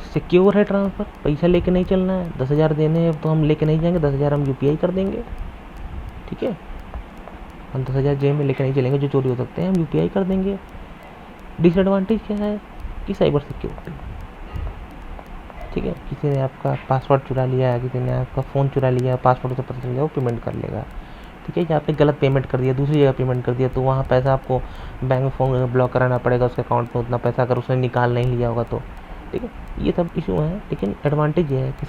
A: सिक्योर है ट्रांसफ़र, पैसा लेके नहीं चलना है, 10,000 देने हैं तो हम लेके नहीं जाएंगे, 10,000 हम यूपीआई कर देंगे। ठीक है, हम 10,000 जेब में लेके नहीं चलेंगे, जो चोरी हो सकते हैं हम यूपीआई कर देंगे। डिसएडवांटेज क्या है कि साइबर सिक्योरिटी। ठीक है, किसी ने आपका पासवर्ड चुरा लिया है, किसी ने आपका फ़ोन चुरा लिया, पासवर्ड से पता चल गया, वो पेमेंट कर लेगा। ठीक है, या आपने गलत पेमेंट कर दिया, दूसरी जगह पेमेंट कर दिया, तो वहाँ पैसा आपको बैंक में फ़ोन ब्लॉक कराना पड़ेगा, उसके अकाउंट में उतना पैसा अगर उसने निकाल नहीं लिया होगा तो। ठीक है, ये सब इशू हैं। लेकिन एडवांटेज ये है कि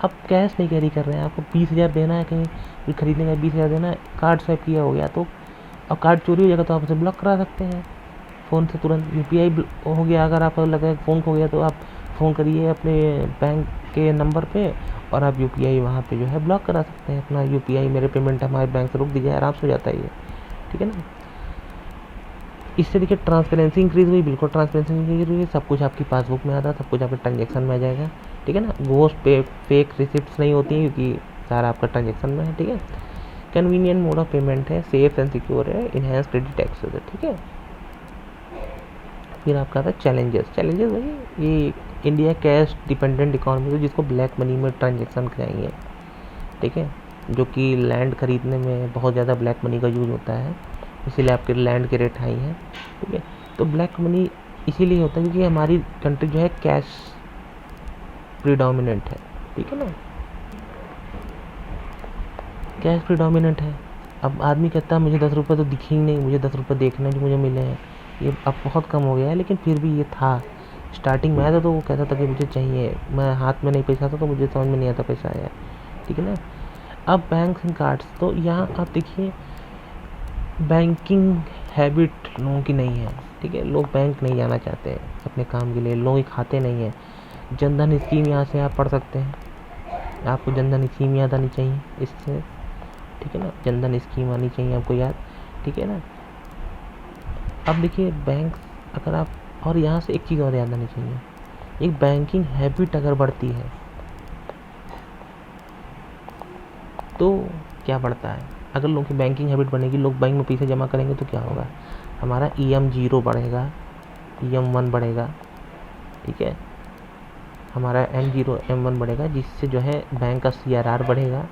A: आप कैश नहीं कैरी कर रहे हैं, आपको 20,000 देना है, कहीं खरीदने का 20,000 देना है, कार्ड स्वैप किया हो गया तो अब कार्ड चोरी हो जाएगा तो आप उसे ब्लॉक करा सकते हैं फ़ोन से तुरंत। यूपीआई हो गया, अगर आपको लगा फ़ोन खो गया तो आप फ़ोन करिए अपने बैंक के नंबर पे और आप यूपीआई वहाँ पे जो है ब्लॉक करा सकते हैं अपना यूपीआई, मेरे पेमेंट हमारे बैंक से रुक दीजिए, आराम से हो जाता है ये। ठीक है ना, इससे देखिए ट्रांसपेरेंसी इंक्रीज़ हुई, बिल्कुल ट्रांसपेरेंसी इंक्रीज़ हुई, सब कुछ आपकी पासबुक में आता है, सब कुछ आपके ट्रांजेक्शन में आ जाएगा। ठीक है ना, घोस्ट पे फेक रिसिप्ट्स नहीं होती हैं क्योंकि सारा आपका ट्रांजेक्शन में है। ठीक है, कन्वीनियंट मोड ऑफ पेमेंट है, सेफ एंड सिक्योर है, इनहेंस क्रेडिट एक्सेस है। ठीक है, फिर आपका आता है चैलेंजेस। चैलेंजेस भाई ये इंडिया कैश डिपेंडेंट इकॉनमी है जिसको ब्लैक मनी में ट्रांजेक्शन कराएंगे। ठीक है, जो कि लैंड खरीदने में बहुत ज़्यादा ब्लैक मनी का यूज़ होता है, इसीलिए आपके लैंड के रेट हाई हैं। ठीक है, तो ब्लैक मनी इसीलिए होता है क्योंकि हमारी कंट्री जो है कैश प्रीडोमिनेंट है। ठीक है ना, कैश प्रीडोमिनेंट है। अब आदमी कहता है मुझे 10 रुपये तो दिखे ही नहीं, मुझे 10 रुपये देखने जो मुझे मिले हैं, ये अब बहुत कम हो गया है, लेकिन फिर भी ये था। स्टार्टिंग में आया था तो वो कहता था कि मुझे चाहिए, मैं हाथ में नहीं पैसा था तो मुझे समझ में नहीं आता पैसा आया। ठीक है ना, अब बैंक्स एंड कार्ड्स, तो यहाँ आप देखिए बैंकिंग हैबिट लोगों की नहीं है। ठीक है, लोग बैंक नहीं जाना चाहते हैं अपने काम के लिए, लोग खाते नहीं हैं। जनधन स्कीम यहाँ से आप पढ़ सकते हैं, आपको जनधन स्कीम याद आनी चाहिए इससे। ठीक है ना, जनधन स्कीम आनी चाहिए आपको याद। ठीक है ना, अब देखिए बैंक अगर आप, और यहाँ से एक चीज़ और याद आनी चाहिए, एक बैंकिंग हैबिट अगर बढ़ती है तो क्या बढ़ता है, अगर लोगों की बैंकिंग हैबिट बनेगी, लोग बैंक में पैसे जमा करेंगे तो क्या होगा, हमारा EM0 बढ़ेगा, EM1 बढ़ेगा। ठीक है, हमारा M0 M1 बढ़ेगा, जिससे जो है बैंक का CRR बढ़ेगा,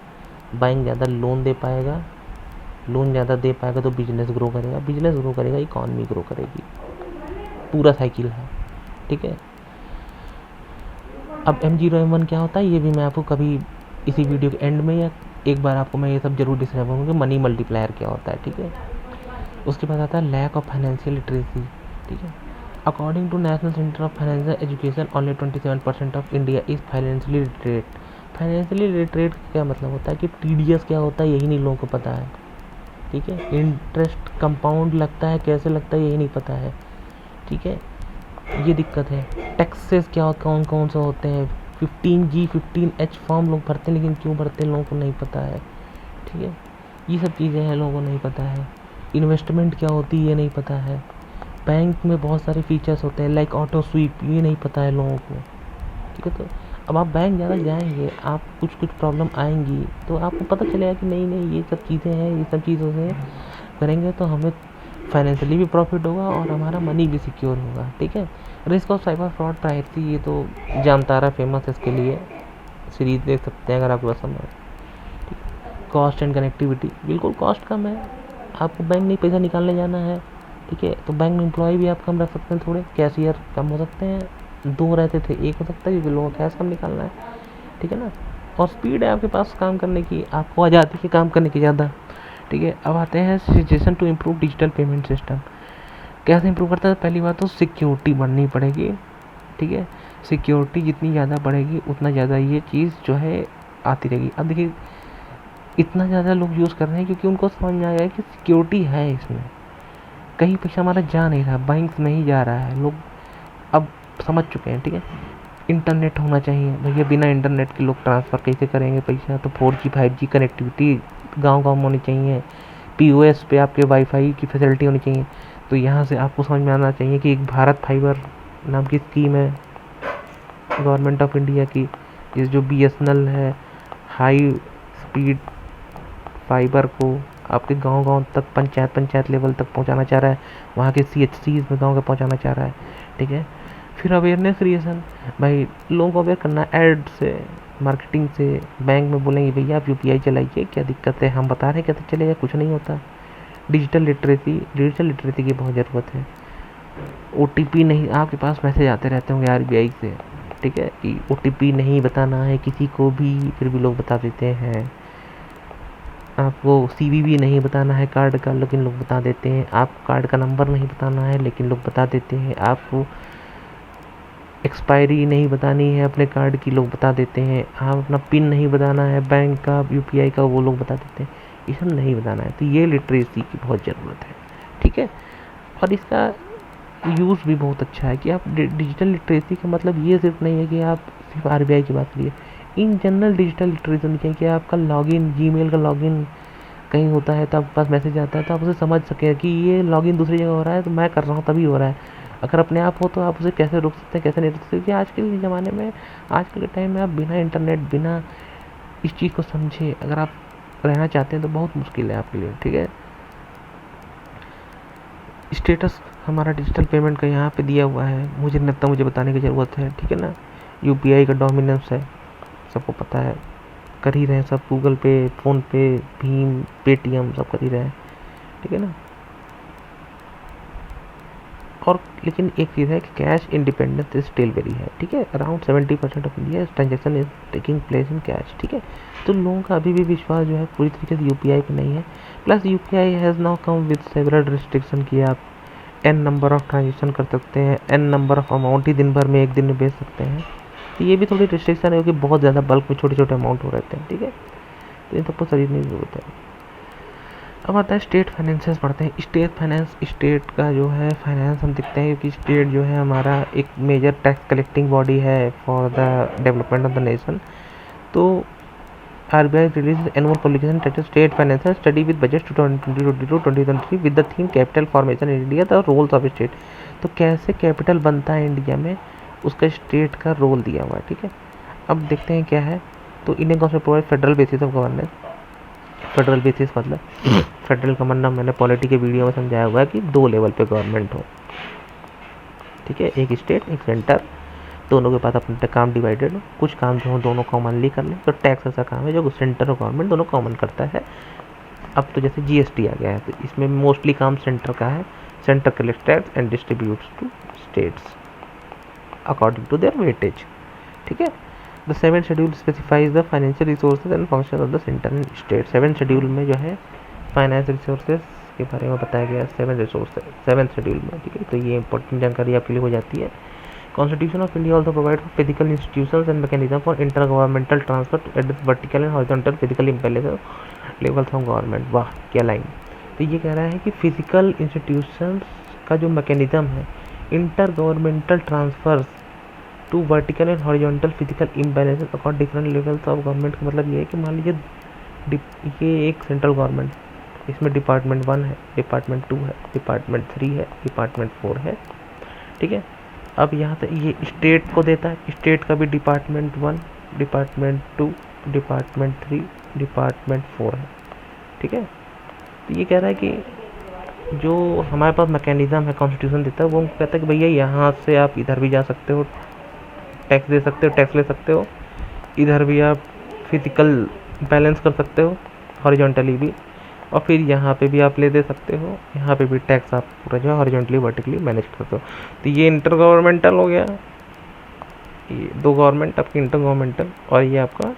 A: बैंक ज़्यादा लोन दे पाएगा, लोन ज़्यादा दे पाएगा तो बिजनेस ग्रो करेगा, बिजनेस ग्रो करेगा, इकॉनमी ग्रो करेगी, पूरा साइकिल है। ठीक है, अब M0 M1 क्या होता है ये भी मैं आपको कभी इसी वीडियो के एंड में या एक बार आपको मैं ये सब जरूर डिस्क्राइब करूँगा, मनी मल्टीप्लायर क्या होता है। ठीक है, उसके बाद आता है लैक ऑफ फाइनेंशियल लिटरेसी। ठीक है, according to national centre of financial education only 27% of India is financially literate. Financially literate क्या मतलब होता है कि TDS क्या होता है यही नहीं लोगों को पता है। ठीक है, इंटरेस्ट कंपाउंड लगता है, कैसे लगता है यही नहीं पता है। ठीक है, ये दिक्कत है। टैक्सेस क्या कौन कौन से होते हैं, 15G 15H फॉर्म लोग भरते हैं, लेकिन क्यों भरते हैं लोगों को नहीं पता है। ठीक है, ये सब चीज़ें हैं लोगों को नहीं पता है। इन्वेस्टमेंट क्या होती है ये नहीं पता है। बैंक में बहुत सारे फीचर्स होते हैं लाइक ऑटो स्वीप, ये नहीं पता है लोगों को। ठीक है, तो अब आप बैंक ज़्यादा जाएंगे, आप कुछ प्रॉब्लम आएंगी तो आपको पता चलेगा कि नहीं नहीं ये सब चीज़ें हैं, ये सब चीज़ों से करेंगे तो हमें फाइनेंशियली भी प्रॉफिट होगा और हमारा मनी भी सिक्योर होगा। ठीक है, risk of cyber fraud privacy, ये तो जामतारा फेमस है इसके लिए, सीरीज देख सकते हैं अगर आपको पसंद है। कॉस्ट एंड कनेक्टिविटी, बिल्कुल कॉस्ट कम है, आपको बैंक नहीं पैसा निकालने जाना है। ठीक है, तो बैंक में एम्प्लॉय भी आप कम रख सकते हैं, थोड़े कैशियर कम हो सकते हैं, 2 रहते थे 1 हो सकता है क्योंकि लोगों को कैश कम निकालना है। ठीक है ना, और स्पीड है आपके पास काम करने की, आपको आज़ादी है काम करने की ज़्यादा। ठीक है, अब आते हैं suggestion to improve digital payment system. कैसे इम्प्रूव करता है, पहली बात तो सिक्योरिटी बढ़नी पड़ेगी। ठीक है, सिक्योरिटी जितनी ज़्यादा बढ़ेगी उतना ज़्यादा ये चीज़ जो है आती रहेगी। अब देखिए इतना ज़्यादा लोग यूज़ कर रहे हैं क्योंकि उनको समझ में आ गया है कि सिक्योरिटी है इसमें, कहीं पैसा हमारा जा नहीं रहा, बैंक में ही जा रहा है। लोग अब समझ चुके हैं, ठीक है। इंटरनेट होना चाहिए भैया, बिना इंटरनेट के लोग ट्रांसफ़र कैसे करेंगे पैसा, तो 4G 5G कनेक्टिविटी गांव-गांव में होनी चाहिए। POS पे आपके वाईफाई की फैसिलिटी होनी चाहिए। तो यहाँ से आपको समझ में आना चाहिए कि एक भारत फाइबर नाम की स्कीम है गवर्नमेंट ऑफ इंडिया की, जिस जो BSNL है, हाई स्पीड फाइबर को आपके गांव-गांव तक, पंचायत लेवल तक पहुंचाना चाह रहा है, वहाँ के CHCs में गांव का पहुंचाना चाह रहा है, ठीक है। फिर अवेयरनेस क्रिएशन, भाई लोगों को अवेयर करना, ऐड से, मार्केटिंग से। बैंक में बोलेंगे भैया आप UPI चलाइए, क्या दिक्कत है, हम बता रहे हैं कैसे चलेगा, कुछ नहीं होता। डिजिटल लिटरेसी की बहुत ज़रूरत है। OTP नहीं, आपके पास मैसेज आते रहते होंगे RBI से, ठीक है, कि OTP नहीं बताना है किसी को भी, फिर भी लोग बता देते हैं। आपको CVV नहीं बताना है कार्ड का, लेकिन लोग बता देते हैं। आपको कार्ड का नंबर नहीं बताना है, लेकिन लोग बता देते हैं। आपको एक्सपायरी नहीं बतानी है अपने कार्ड की, लोग बता देते हैं। आप अपना पिन नहीं बताना है बैंक का, UPI का, वो लोग बता देते हैं। ये सब नहीं बताना है। तो ये लिटरेसी की बहुत ज़रूरत है, ठीक है। और इसका यूज़ भी बहुत अच्छा है कि आप डिजिटल लिटरेसी का मतलब ये सिर्फ नहीं है कि आप सिर्फ RBI की बात करिए। इन जनरल डिजिटल लिटरेसी होनी चाहिए कि आपका लॉगिन, जीमेल का लॉगिन कहीं होता है तो आपके पास मैसेज आता है तो आप उसे समझ सकें कि ये लॉगिन दूसरी जगह हो रहा है तो मैं कर रहा हूँ तभी हो रहा है। अगर अपने आप हो तो आप उसे कैसे रोक सकते हैं, कैसे नहीं रोक सकते, क्योंकि आज के ज़माने में, आजकल के टाइम में आप बिना इंटरनेट, बिना इस चीज़ को समझे अगर आप रहना चाहते हैं तो बहुत मुश्किल है आपके लिए, ठीक है। स्टेटस हमारा डिजिटल पेमेंट का यहाँ पे दिया हुआ है, मुझे नहीं लगता मुझे बताने की ज़रूरत है, ठीक है ना। UPI का डोमिनेंस है, सबको पता है, कर ही रहे हैं सब। गूगल पे, फ़ोन पे, भीम, पेटीएम सब कर ही रहे हैं, ठीक है ना। और लेकिन एक चीज़ है कि cash independence is still very है, ठीक है। Around 70% of India transaction is taking place in cash, ठीक है। तो लोगों का अभी भी विश्वास जो है पूरी तरीके से UPI पे नहीं है। Plus UPI has now come with several restriction कि आप N नंबर ऑफ ट्रांजेक्शन कर सकते हैं, N नंबर ऑफ अमाउंट ही दिन भर में, एक दिन में भेज सकते हैं। तो ये भी थोड़ी रिस्ट्रिक्शन है क्योंकि बहुत ज़्यादा बल्क में छोटे छोटे अमाउंट हो रहते हैं, ठीक है। तो इन सबको समझने की ज़रूरत है। अब आता है स्टेट फाइनेंसेस पढ़ते हैं। स्टेट फाइनेंस, स्टेट का जो है फाइनेंस हम देखते हैं क्योंकि स्टेट जो है हमारा एक मेजर टैक्स कलेक्टिंग बॉडी है for the development of the nation. तो RBI release annual publication title state finance study with budget 2022-2023 with the theme capital formation in India the roles of state. तो कैसे capital बनता है India में, उसका state का role दिया हुआ है, ठीक है। अब देखते हैं क्या है। तो Indian constitution provide federal basis of governance. Federal basis मतलब फेडरल का मतलब मैंने पॉलिटी के वीडियो में समझाया हुआ है कि 2 लेवल पे गवर्नमेंट हो, ठीक है। एक स्टेट, एक सेंटर, दोनों के पास अपना काम डिवाइडेड हो। कुछ काम जो हो दोनों कॉमनली कर लें। तो टैक्स ऐसा काम है जो सेंटर और गवर्नमेंट दोनों कॉमन करता है। अब तो जैसे GST आ गया है तो इसमें मोस्टली काम सेंटर का है। Centre collects tax and distributes to states according to their weightage, ठीक है। The 7th schedule specifies the financial resources and function of the centre and state. 7th schedule में जो है फाइनेंस रिसोर्सेज के बारे में बताया गया है 7th शेड्यूल में, ठीक है। तो ये इंपॉर्टेंट जानकारी आपके लिए हो जाती है। Constitution of India also provides for physical institutions and mechanism for intergovernmental transfer to address vertical and horizontal physical imbalance levels of government। वाह क्या लाइन। तो ये कह रहा है कि फिजिकल इंस्टीट्यूशंस का जो मैकेनिज्म है, inter governmental transfers to vertical and horizontal physical imbalances accord different levels of government. का मतलब ये है कि मान लीजिए ये एक सेंट्रल गवर्नमेंट, इसमें डिपार्टमेंट 1 है, डिपार्टमेंट 2 है, डिपार्टमेंट 3 है, डिपार्टमेंट 4 है, ठीक है। अब यहाँ से ये स्टेट को देता है, स्टेट का भी डिपार्टमेंट 1, डिपार्टमेंट 2, डिपार्टमेंट 3, डिपार्टमेंट 4 है, ठीक है। तो ये कह रहा है कि जो हमारे पास मैकेनिज़्म है कॉन्स्टिट्यूशन देता है वो हमको कहता है कि भैया यहाँ से आप इधर भी जा सकते हो, टैक्स दे सकते हो, टैक्स ले सकते हो, इधर भी आप फिजिकल बैलेंस कर सकते हो हॉरिजॉन्टली भी, और फिर यहाँ पे भी आप ले दे सकते हो, यहाँ पे भी टैक्स आप पूरा जो है हॉरिजॉन्टली वर्टिकली मैनेज कर सकते हो। तो ये इंटर गवर्नमेंटल हो गया, ये 2 गवर्नमेंट आपकी इंटर गवर्नमेंटल, और ये आपका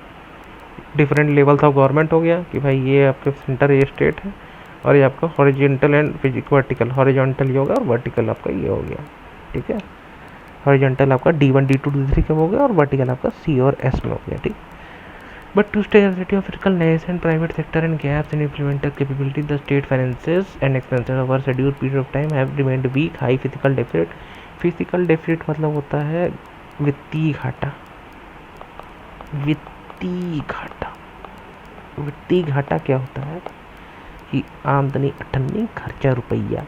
A: डिफरेंट लेवल्स ऑफ गवर्नमेंट हो गया कि भाई ये आपके सेंटर, ये स्टेट है, और ये आपका हॉरिजॉन्टल एंड वर्टिकल, हॉरिजॉन्टल ये होगा और वर्टिकल आपका ये हो गया, ठीक है। हॉरिजॉन्टल आपका D1 D2 D3 का हो गया और वर्टिकल आपका C और S में हो गया, ठीक। But to stay reality of critical nascent private sector and gaps in implemental capability, the state finances and expenses over scheduled period of time have remained weak. High physical deficit. Physical deficit मतलब होता है वित्तीय घाटा। वित्तीय घाटा, वित्तीय घाटा क्या होता है कि आमदनी अठन्नी खर्चा रुपया,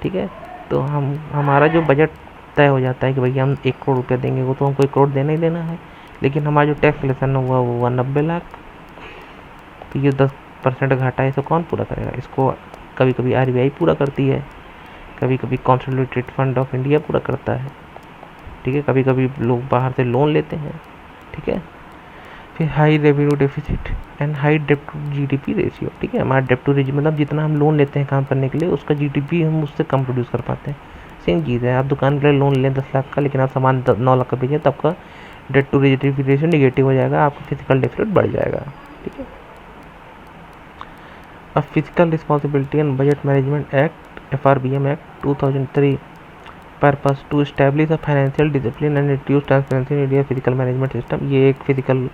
A: ठीक है। तो हमारा जो बजट तय हो जाता है कि भैया हम 1 करोड़ रुपया देंगे, वो तो हमको 1 करोड़ देना ही देना है, लेकिन हमारा जो टैक्स कलेक्शन हुआ वो हुआ 90 लाख। तो ये 10% घाटा है, इसे कौन पूरा करेगा? इसको कभी कभी RBI पूरा करती है, कभी कभी कंसोलिडेटेड फंड ऑफ इंडिया पूरा करता है, ठीक है। कभी कभी लोग बाहर से लोन लेते हैं, ठीक है। फिर high revenue deficit and high डेप्ट टू GDP रेशियो, ठीक है। हमारा डेप्ट टू रेशियो मतलब जितना हम लोन लेते हैं काम करने के लिए, उसका GDP हम उससे कम प्रोड्यूस कर पाते हैं। सेम चीज़ है, आप दुकान के लिए लोन लें 10 लाख का, लेकिन आप सामान 9 लाख का बेचें, तो आपका debt to GDP ratio negative हो जाएगा, आपका फिजिकल डेफिसिट बढ़ जाएगा, ठीक है। अब physical responsibility and budget management act FRBM act 2003 purpose to establish a financial discipline and reduce transparency in India physical management system. ये एक फिजिकल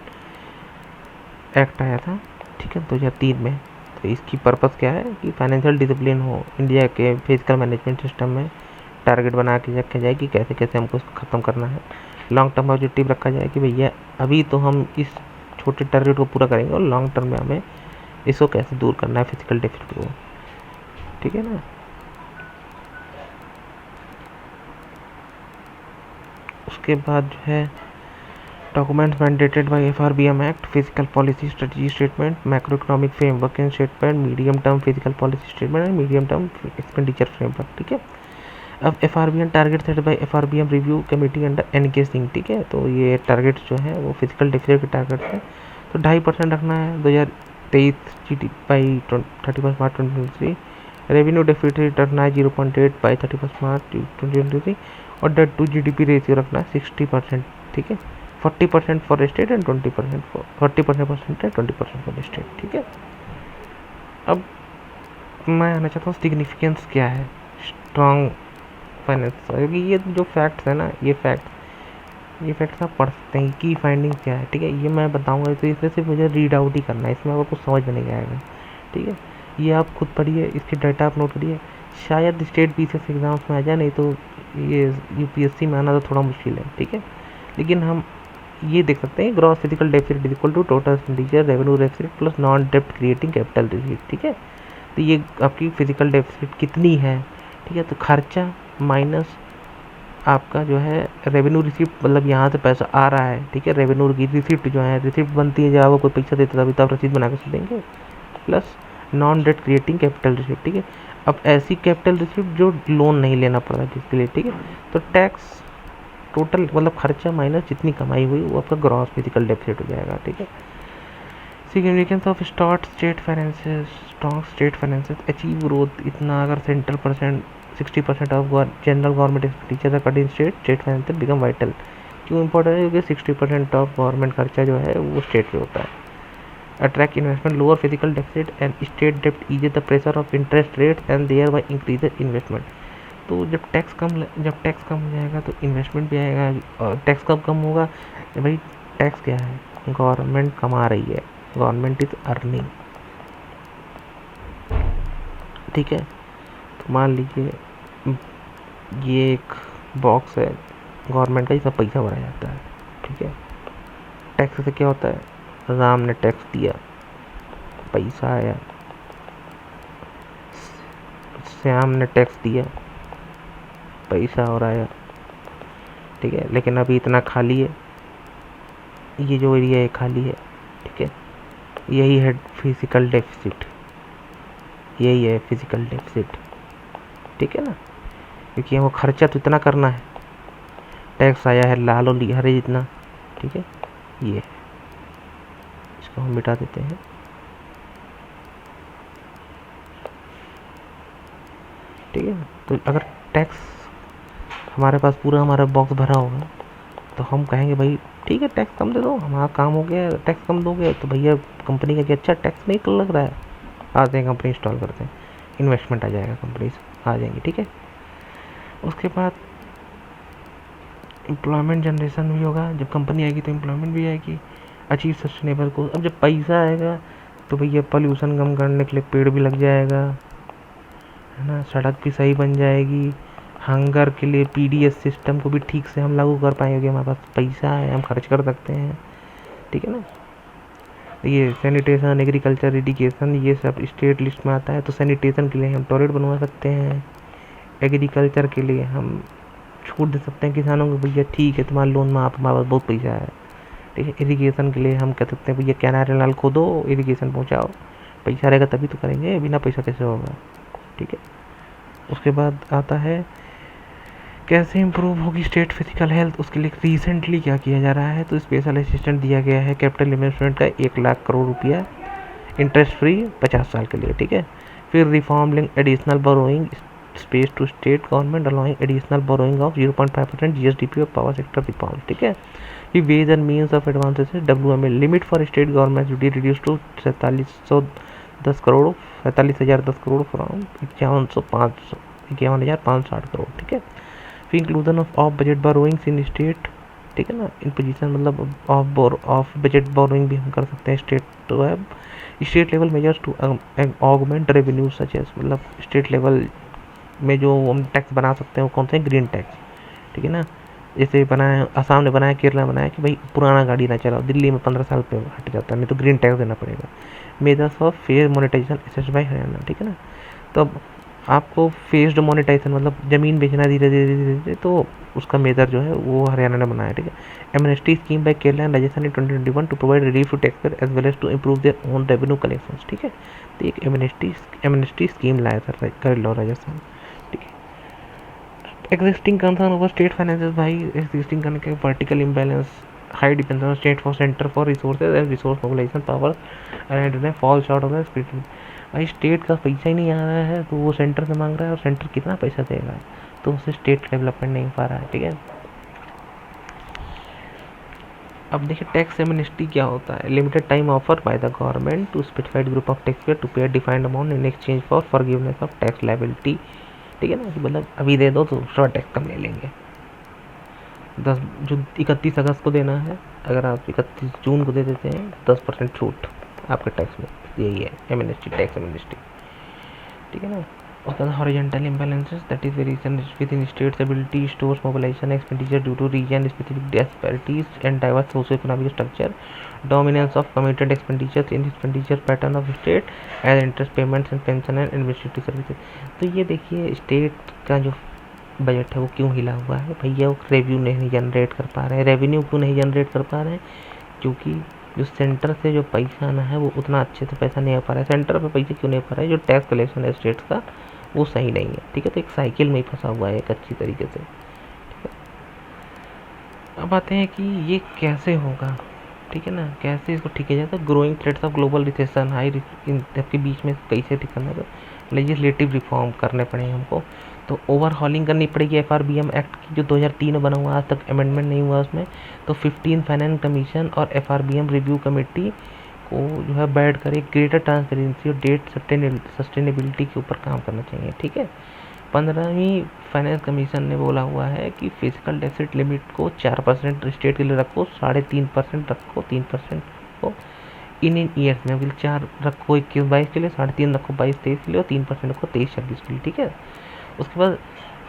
A: एक्ट आया था, ठीक है, 2003 में। तो इसकी पर्पस क्या है कि फाइनेंशियल डिसिप्लिन हो इंडिया के फिजिकल मैनेजमेंट सिस्टम में, टारगेट बना के रखा जाए कि कैसे कैसे हमको इसको ख़त्म करना है। लॉन्ग टर्म ऑब्जेक्टिव रखा जाए कि भैया अभी तो हम इस छोटे टारगेट को पूरा करेंगे और लॉन्ग टर्म में हमें इसको कैसे दूर करना है फिजिकल डेफिसिट को, ठीक है ना। उसके बाद जो है documents mandated by FRBM act, physical policy strategy statement, macro economic framework and statement, medium term physical policy statement and medium term expenditure framework, ठीक है। अब FRBM target set by FRBM review committee under NK Singh, ठीक है। तो ये target जो है वो फिजिकल डेफिसिट के टारगेट है। तो 2.5% रखना है 2023 GDP by 31 March 2023। Revenue deficit रखना है 0.8 बाई 31 मार्च 2023 और डेट टू GDP रेशियो रखना है 60%, ठीक है। 40% for state and 20% for 40% and 20% for state, ठीक है। अब मैं आना चाहता हूँ सिग्निफिकेंस क्या है स्ट्रॉन्ग फाइनेंस, क्योंकि ये जो फैक्ट्स है ना, ये फैक्ट्स आप पढ़ सकते हैं कि फाइंडिंग क्या है, ठीक है। ये मैं बताऊंगा तो इसमें सिर्फ मुझे रीड आउट ही करना है, इसमें आपको कुछ समझ में नहीं आएगा, ठीक है। ये आप खुद पढ़िए, इसके डाटा आप नोट करिए, शायद स्टेट BCS एग्ज़ाम्स में आ जाए, नहीं तो ये UPSC में आना तो थोड़ा मुश्किल है, ठीक है। लेकिन हम ये देख सकते हैं gross physical deficit is equal to total expenditure revenue deficit plus non डेप्ट क्रिएटिंग कैपिटल डेफिसिट, ठीक है। तो ये आपकी फिजिकल डेफिसिट कितनी है, ठीक है। तो खर्चा माइनस आपका जो है रेवेन्यू रिसिप्ट, मतलब यहाँ से पैसा आ रहा है, ठीक है। रेवेन्यू की रिसिप्ट जो है, रिसिप्ट बनती है जब आपको कोई पैसा देता है तभी तो आप रसीद बना कर देंगे, plus non debt creating capital receipt, ठीक है। अब ऐसी कैपिटल रिसिप्ट जो लोन नहीं लेना पड़ रहा जिसके लिए, ठीक है। तो टैक्स टोटल मतलब खर्चा माइनस जितनी कमाई हुई वो आपका ग्रॉस फिजिकल डेफिसिट हो जाएगा, ठीक है। Significance of state finances, strong state finances achieve growth इतना, अगर central 60% of general government expenditure cut in state finances become vital. क्यों इंपॉर्टेंट है? क्योंकि 60% ऑफ गवर्नमेंट खर्चा जो है वो स्टेट पे होता है। Attract investment, lower physical deficit and state डेप्ट ease the pressure of interest rate and thereby increase investment. तो जब टैक्स कम हो जाएगा तो इन्वेस्टमेंट भी आएगा। और टैक्स कब कम होगा? भाई टैक्स क्या है? गवर्नमेंट कमा रही है, गवर्नमेंट इज अर्निंग, ठीक है। तो मान लीजिए ये एक बॉक्स है गवर्नमेंट का, इसमें पैसा भरा जाता है, ठीक है। टैक्स से क्या होता है? राम ने टैक्स दिया, पैसा आया, श्याम ने टैक्स दिया, पैसा और आया, ठीक है। लेकिन अभी इतना खाली है, ये जो एरिया है खाली है, ठीक है। यही है फिजिकल डेफिसिट, यही है फिजिकल डेफिसिट, ठीक है ना। क्योंकि हमको खर्चा तो इतना करना है, टैक्स आया है लाल और हरे जितना, ठीक है। ये इसको हम मिटा देते हैं, ठीक है। तो अगर टैक्स हमारे पास पूरा हमारा बॉक्स भरा होगा तो हम कहेंगे भाई ठीक है टैक्स कम दे दो, हमारा काम हो गया, टैक्स कम दोगे तो भैया कंपनी का कि अच्छा टैक्स नहीं लग रहा है, आते हैं कंपनी इंस्टॉल करते हैं, इन्वेस्टमेंट आ जाएगा, कंपनी आ जाएंगी, ठीक है। उसके बाद एम्प्लॉयमेंट जनरेशन भी होगा, जब कंपनी आएगी तो एम्प्लॉयमेंट भी आएगी। अचीव सस्टेनेबल को। अब जब पैसा आएगा तो भैया पॉल्यूशन कम करने के लिए पेड़ भी लग जाएगा, है ना, सड़क भी सही बन जाएगी, हंगर के लिए पीडीएस सिस्टम को भी ठीक से हम लागू कर पाएंगे, हमारे पास पैसा है, हम खर्च कर सकते हैं, ठीक है ना। ये सैनिटेशन, एग्रीकल्चर, इरिगेशन, ये सब स्टेट लिस्ट में आता है। तो सैनिटेशन के लिए हम टॉयलेट बनवा सकते हैं, एग्रीकल्चर के लिए हम छूट दे सकते हैं किसानों को, भैया ठीक है तुम्हारा लोन माफ, हमारे पास बहुत पैसा है, ठीक है। इरिगेशन के लिए हम कह सकते हैं भैया कैनाल नल खोदो, इरिगेशन पहुँचाओ, पैसा रहेगा तभी तो करेंगे, बिना पैसा कैसे होगा, ठीक है। उसके बाद आता है कैसे इम्प्रूव होगी स्टेट फिजिकल हेल्थ। उसके लिए रिसेंटली क्या किया जा रहा है, तो स्पेशल असिस्टेंट दिया गया है कैपिटल इन्वेस्टमेंट का 1 लाख करोड़ रुपया, इंटरेस्ट फ्री 50 साल के लिए, ठीक है। फिर reforming additional borrowing space to state government allowing additional borrowing of 0.5% GSDP of power sector reform, ठीक है। ये ways and means of advances WMA limit for state government to reduce to 4710 crore 47,010 crore from 51,560 crore, ठीक है। फिर inclusion of budget borrowings in state, ठीक है ना, in position मतलब ऑफ बजट बोरोइंग भी हम कर सकते हैं स्टेट तो है। State level measures to augment revenue such as, मतलब स्टेट लेवल में जो हम टैक्स बना सकते हैं वो कौन से हैं, ग्रीन टैक्स, ठीक है ना। जैसे बनाया असम ने बनाया, केरला बनाया कि भाई पुराना गाड़ी ना चलाओ, दिल्ली में 15 साल पे हट जाता है, नहीं तो ग्रीन टैक्स देना पड़ेगा। Measures of fair monetisation assessed by Haryana, ठीक है ना। तो अब आपको फेस्ड मोनेटाइजेशन मतलब ज़मीन बेचना धीरे धीरे धीरे धीरे, तो उसका मेजर जो है वो हरियाणा ने बनाया, ठीक है। Amnesty scheme by Kerala and Rajasthan in 2021 to provide relief to taxpayer as well as to improve their own revenue collections, ठीक है। तो एक एमनेस्टी स्कीम लाया था केरला और राजस्थान, ठीक है। Existing concern over state finances, भाई एग्जिस्टिंग करने के vertical imbalance, high dependence on state for centre for resources and resource mobilisation power and fall short of the spirit. भाई स्टेट का पैसा ही नहीं आ रहा है तो वो सेंटर से मांग रहा है, और सेंटर कितना पैसा देगा, तो उससे स्टेट डेवलपमेंट नहीं हो पा रहा है, ठीक है। अब देखिए टैक्स एमनेस्टी क्या होता है, limited time offer by the government to specified group of tax payer to pay defined amount in exchange for forgiveness of tax liability, ठीक है ना, मतलब अभी दे दो तो दूसरा टैक्स कम ले लेंगे। 10 जो 31 अगस्त को देना है, अगर आप 31 जून को दे देते हैं 10% छूट आपके टैक्स में, यही है एमनेस्टी, टैक्स एमनेस्टी, ठीक है ना। उसके बाद horizontal imbalances that is variation within states ability stores mobilisation expenditure due to region specific disparities and diverse socio economic structure, dominance of committed expenditures in expenditure pattern of state as interest payments and pension and administrative services. तो ये देखिए state का जो budget है वो क्यों हिला हुआ है भैया, वो रेवेन्यू नहीं जनरेट कर पा रहे हैं। रेवेन्यू क्यों नहीं जनरेट कर पा रहे हैं, क्योंकि जो सेंटर से जो पैसा आना है वो उतना अच्छे से पैसा नहीं आ पा रहा है। सेंटर पे पैसे क्यों नहीं आ पा रहा है, जो टैक्स कलेक्शन है स्टेट्स का वो सही नहीं है, ठीक है। तो एक साइकिल में ही फंसा हुआ है एक अच्छी तरीके से, ठीक है। अब आते हैं कि ये कैसे होगा, ठीक है ना, कैसे इसको ठीक किया जाता है। Growing threats of global recession, high के बीच में कैसे ठीक करना है, लेजिस्लेटिव रिफॉर्म करने पड़ेंगे हमको। तो ओवरहॉलिंग करनी पड़ेगी FRBM एक्ट की, जो 2003 में बना हुआ, आज तक अमेंडमेंट नहीं हुआ उसमें। तो 15 फाइनेंस कमीशन और FRBM रिव्यू कमेटी को जो है बैठ कर एक ग्रेटर ट्रांसपेरेंसी और डेट सस्टेनेबिलिटी के ऊपर काम करना चाहिए, ठीक है। 15वीं फाइनेंस कमीशन ने बोला हुआ है कि फिजिकल डेफिसिट लिमिट को 4% स्टेट के लिए रखो, 3.5% रखो, 3% को इन ईयर्स में, 4 रखो 21-22 के लिए, 3.5 रखो 22-23 के लिए, और 3% रखो 23-26 के लिए, ठीक है। उसके बाद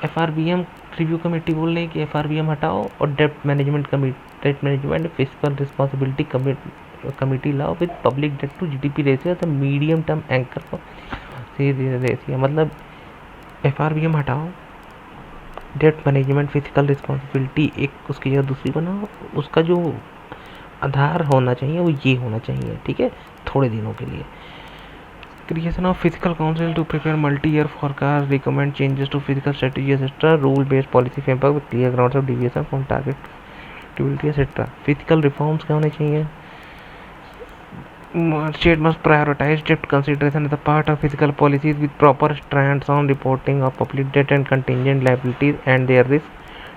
A: FRBM रिव्यू कमेटी बोल रही है कि FRBM हटाओ और debt management physical responsibility committee लाओ with public debt to GDP ratio the medium term anchor for ratio. मतलब FRBM हटाओ, डेट मैनेजमेंट फिजिकल रिस्पॉन्सिबिलिटी एक उसकी जगह दूसरी बनाओ, उसका जो आधार होना चाहिए वो ये होना चाहिए, ठीक है, थोड़े दिनों के लिए। Creation of physical council to prepare multi year forecast, recommend changes to physical strategy etcetera, rule based policy framework with clear grounds of deviation from target activity etcetera. Physical reforms क्या होने चाहिए, state must prioritize debt consideration as a part of fiscal policies with proper strands on reporting of public debt and contingent liabilities and their risk,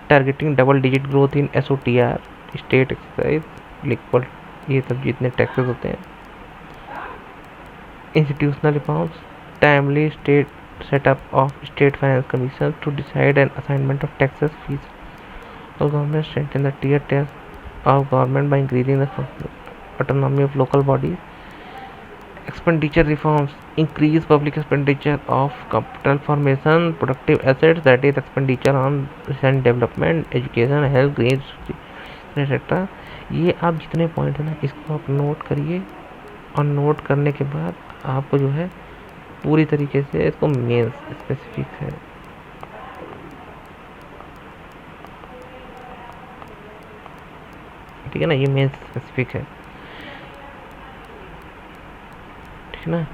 A: targeting double digit growth in SOTR, state exercise, liquid, ये सब जितने taxes होते हैं। Institutional reforms, timely state setup of state finance commission to decide and assignment of taxes fees, और government strengthen the tier tax of government by increasing the autonomy of local bodies. Expenditure reforms increase public expenditure of capital formation, productive assets, that is expenditure on recent development, education, health, green etcetera. ये आप जितने point है ना इसको आप note करिए, और note करने के बाद आपको जो है पूरी तरीके से इसको मेंस स्पेसिफिक है, ठीक है ना, ये मेंस स्पेसिफिक है, ठीक है ना।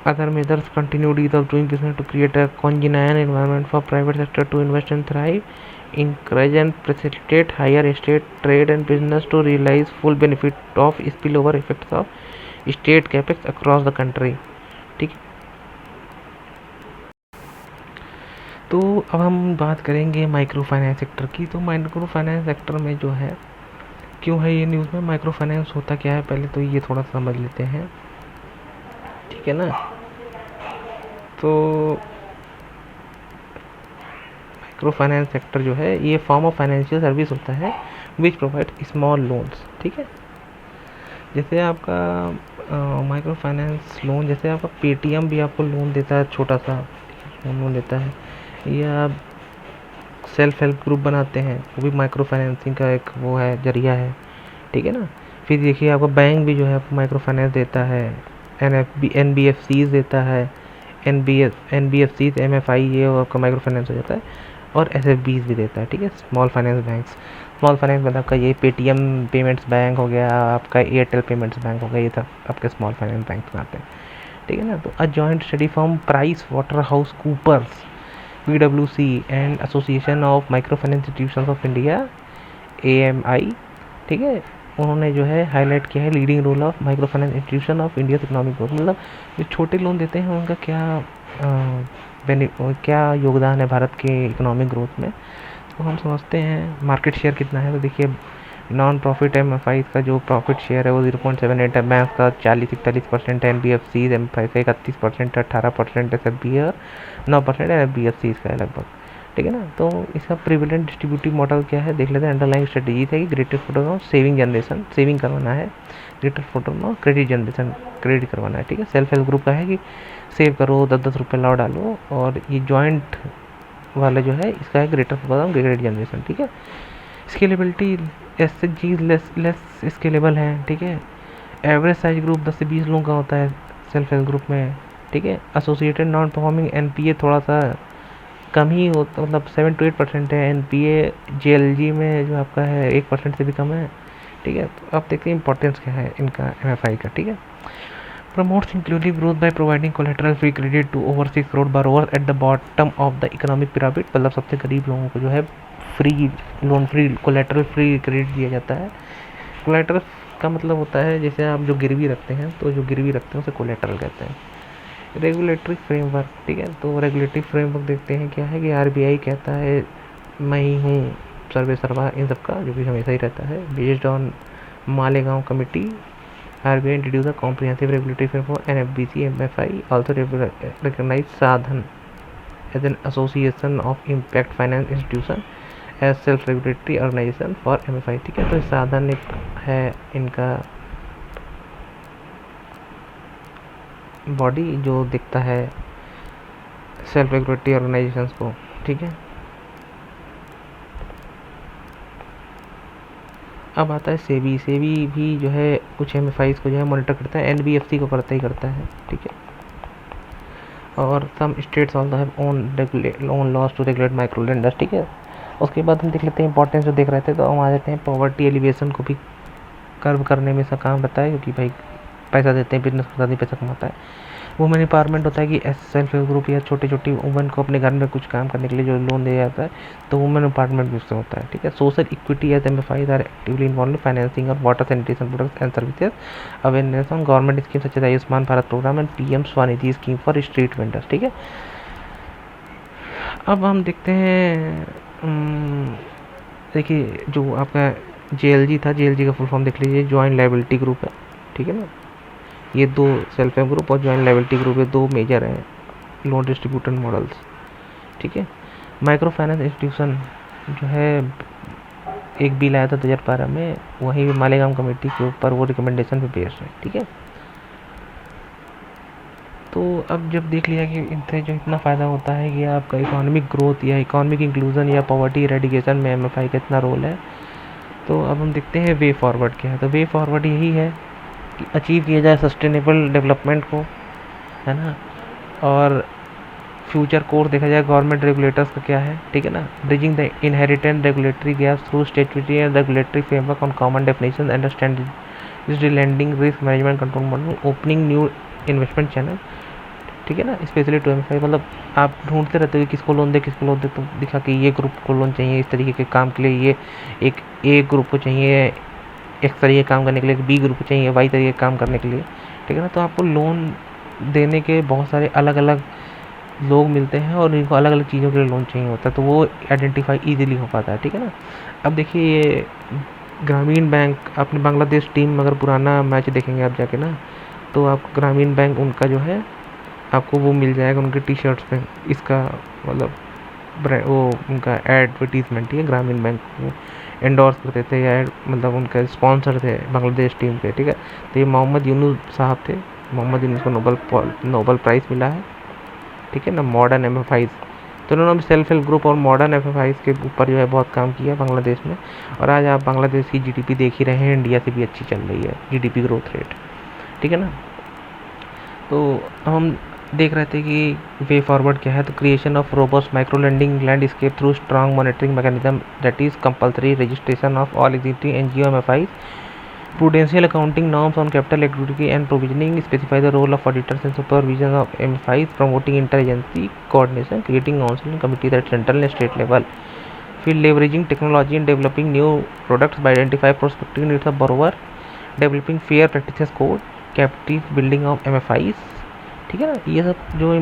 A: Other measures continued ease of doing business to create a congenial environment for private sector to invest and thrive, encourage and facilitate higher estate trade and business to realize full benefit of spillover effects of state capex across the country, ठीक है। तो अब हम बात करेंगे micro finance sector की। तो micro finance sector में जो है क्यों है ये न्यूज़ में, माइक्रो फाइनेंस होता क्या है पहले तो ये थोड़ा समझ लेते हैं, ठीक है ना। तो माइक्रो फाइनेंस सेक्टर जो है ये फॉर्म ऑफ फाइनेंशियल सर्विस होता है विच प्रोवाइड स्मॉल लोन्स, ठीक है। जैसे आपका माइक्रो फाइनेंस लोन, जैसे आपका पेटीएम भी आपको लोन देता है, छोटा सा लोन देता है, या सेल्फ हेल्प ग्रुप बनाते हैं वो भी माइक्रो फाइनेंसिंग का एक वो है, जरिया है, ठीक है ना। फिर देखिए आपका बैंक भी जो है माइक्रो फाइनेंस देता है, NBFCs देता है, NBFCs MFI ये आपका माइक्रो फाइनेंस हो जाता है, और SFBs भी देता है, ठीक है, small finance banks. Small finance मतलब आपका ये पेटीएम पेमेंट्स बैंक हो गया, आपका एयरटेल पेमेंट्स बैंक हो गया, ये सब आपके स्मॉल फाइनेंस बैंक बनाते हैं, ठीक है ना। तो a joint study form PricewaterhouseCoopers PwC and association of micro finance institutions of India AMI, ठीक है, उन्होंने जो है हाईलाइट किया है leading role of micro finance institution of India economic growth, मतलब जो छोटे लोन देते हैं उनका क्या योगदान है भारत के इकोनॉमिक ग्रोथ में। तो हम समझते हैं मार्केट शेयर कितना है। तो देखिए नॉन प्रॉफिट MFI का जो प्रॉफिट शेयर है वो 0.78 है, बैंक का 40-41% है, NBFCs MFI का 31%, 18% SFB और 9% NBFCs का है लगभग, ठीक है ना। तो इसका प्रिविलेंट डिस्ट्रीब्यूटिव मॉडल क्या है देख लेते हैं। अंडरलाइंग स्ट्रेटेजी है कि greater photo of saving generation, saving करवाना है, greater photo of credit generation, credit करवाना है, ठीक है। सेल्फ हेल्प ग्रुप का है कि सेव करो, 10-10 रुपये लाओ डालो, और ये जॉइंट वाला जो है इसका है greater photo of credit generation, ठीक है। स्केलेबिलिटी SHG लेस स्केलेबल है, ठीक है। एवरेज साइज ग्रुप 10 से 20 लोगों का होता है सेल्फ हेल्प ग्रुप में, ठीक है। एसोसिएटेड नॉन परफॉर्मिंग NPA थोड़ा सा कम ही होता, मतलब 7 to 8% है। NPA JLG में जो आपका है 1% से भी कम है, ठीक है। तो आप देखते हैं इंपॉर्टेंस क्या है इनका MFI का, ठीक है। Promotes inclusive growth by providing collateral free credit to over 6 crore borrowers at the bottom of the economic pyramid, मतलब सबसे गरीब लोगों को जो है free loan, free collateral free credit दिया जाता है। कोलेटरल का मतलब होता है जैसे आप जो गिरवी रखते हैं, तो जो गिरवी रखते हैं उसे कोलेटरल कहते हैं। रेगुलेटरी फ्रेमवर्क, ठीक है। तो रेगुलेटरी फ्रेमवर्क देखते हैं क्या है कि RBI कहता है मैं ही हूँ सर्वे सर्वा इन सबका, जो कि हमेशा ही रहता है। Based on Malegaon committee RBI introduced a comprehensive regulatory framework for NFBC MFI, also recognized साधन as an association of impact finance institution as self-regulatory organization for MFI, ठीक है। तो साधन एक है इनका बॉडी जो देखता है सेल्फ रेगुलेटरी ऑर्गेनाइजेशंस को, ठीक है। अब आता है सेबी। सेबी भी जो है कुछ MFIs को जो है मॉनिटर करता है, NBFC को करता ही करता है, ठीक है। और some states also have own laws to regulate micro lenders, ठीक है। उसके बाद हम देख लेते हैं इंपॉर्टेंस जो देख रहे थे, तो हम आ जाते हैं पॉवर्टी एलिवेशन को भी कर्व करने में इसका काम रहता है, क्योंकि भाई पैसा देते हैं बिजनेस करता नहीं, पैसा कमाता है। वुमेन एम्पावरमेंट होता है कि सेल्फ हेल्प ग्रुप या छोटी छोटी वुमेन को अपने घर में कुछ काम करने के लिए जो लोन दिया जाता है, तो वुमेन एम्पावरमेंट भी उससे होता है, ठीक है। Social equity as MFIs are actively involve in financing और water sanitation products and services, awareness on government scheme such as Ayushman Bharat programme and PM SVANidhi scheme for street vendors, ठीक है। अब हम देखते हैं देखिए जो आपका JLG था, JLG का फुल फॉर्म देख लीजिए, जॉइंट लायबिलिटी ग्रुप है, ठीक है ना। ये दो सेल्फ हेल्प ग्रुप और जॉइंट लायबिलिटी ग्रुप, ये दो मेजर हैं लोन डिस्ट्रीब्यूटर मॉडल्स, ठीक है। माइक्रो फाइनेंस इंस्टीट्यूशन जो है एक बिल आया था 2012 में, वहीं भी मालेगांव कमेटी के ऊपर वो रिकमेंडेशन पे बेस्ड है, ठीक है। तो अब जब देख लिया कि इनसे जो इतना फ़ायदा होता है कि आपका इकोनॉमिक ग्रोथ या इकोनॉमिक इंक्लूजन या पॉवर्टी एरेडिकेशन में एमएफआई का इतना रोल है, तो अब हम देखते हैं वे फॉरवर्ड क्या है। तो वे फॉरवर्ड यही है कि अचीव किया जाए सस्टेनेबल डेवलपमेंट को, है ना। और फ्यूचर कोर्स देखा जाए गवर्नमेंट रेगुलेटर्स का क्या है, ठीक है ना। Bridging the inherent regulatory gaps through statutory and regulatory framework on common definition, understanding lending risk management control model, opening new investment channel, ठीक है ना। स्पेशली टू एमएफआई, मतलब आप ढूंढते रहते हो कि किसको लोन दे, किसको लोन दे, तो दिखा कि ये ग्रुप को लोन चाहिए इस तरीके के काम के लिए, ये एक ए ग्रुप को चाहिए एक्स तरीके काम करने के लिए, बी ग्रुप को चाहिए वाई तरीके काम करने के लिए, ठीक है ना। तो आपको लोन देने के बहुत सारे अलग अलग लोग मिलते हैं और इनको अलग अलग चीज़ों के लिए लोन चाहिए होता है, तो वो आइडेंटिफाई ईजिली हो पाता है, ठीक है ना। अब देखिए ये ग्रामीण बैंक, अपनी बांग्लादेश टीम अगर पुराना मैच देखेंगे आप जाके ना, तो आप ग्रामीण बैंक उनका जो है आपको वो मिल जाएगा उनके टी शर्ट्स पे, इसका मतलब वो उनका एडवर्टीजमेंट, ठीक है। ग्रामीण बैंक को एंडोर्स करते थे या मतलब उनका स्पॉन्सर थे बांग्लादेश टीम के, ठीक है। तो ये मोहम्मद यूनुस साहब थे, मोहम्मद यूनुस को नोबल प्राइज़ मिला है, ठीक है ना, मॉडर्न एमएफआईज। तो उन्होंने सेल्फ हेल्प ग्रुप और मॉडर्न एमएफआईज के ऊपर जो है बहुत काम किया बांग्लादेश में। और आज आप बांग्लादेश की जीडीपी देख ही रहे हैं, इंडिया से भी अच्छी चल रही है जीडीपी ग्रोथ रेट, ठीक है ना। तो हम देख रहे थे कि वे फॉरवर्ड क्या है। तो creation of robust micro lending landscape through strong monitoring mechanism, that is compulsory registration of all existing NGO MFIs, prudential accounting norms on capital equity and provisioning, specify the role of auditors and supervision of MFIs, promoting interagency coordination, creating counseling committees at central and state level, फिर leveraging technology and developing new products by identify prospective needs of borrower, developing fair practices code, captive building of MFIs, ठीक है ना। ये सब जो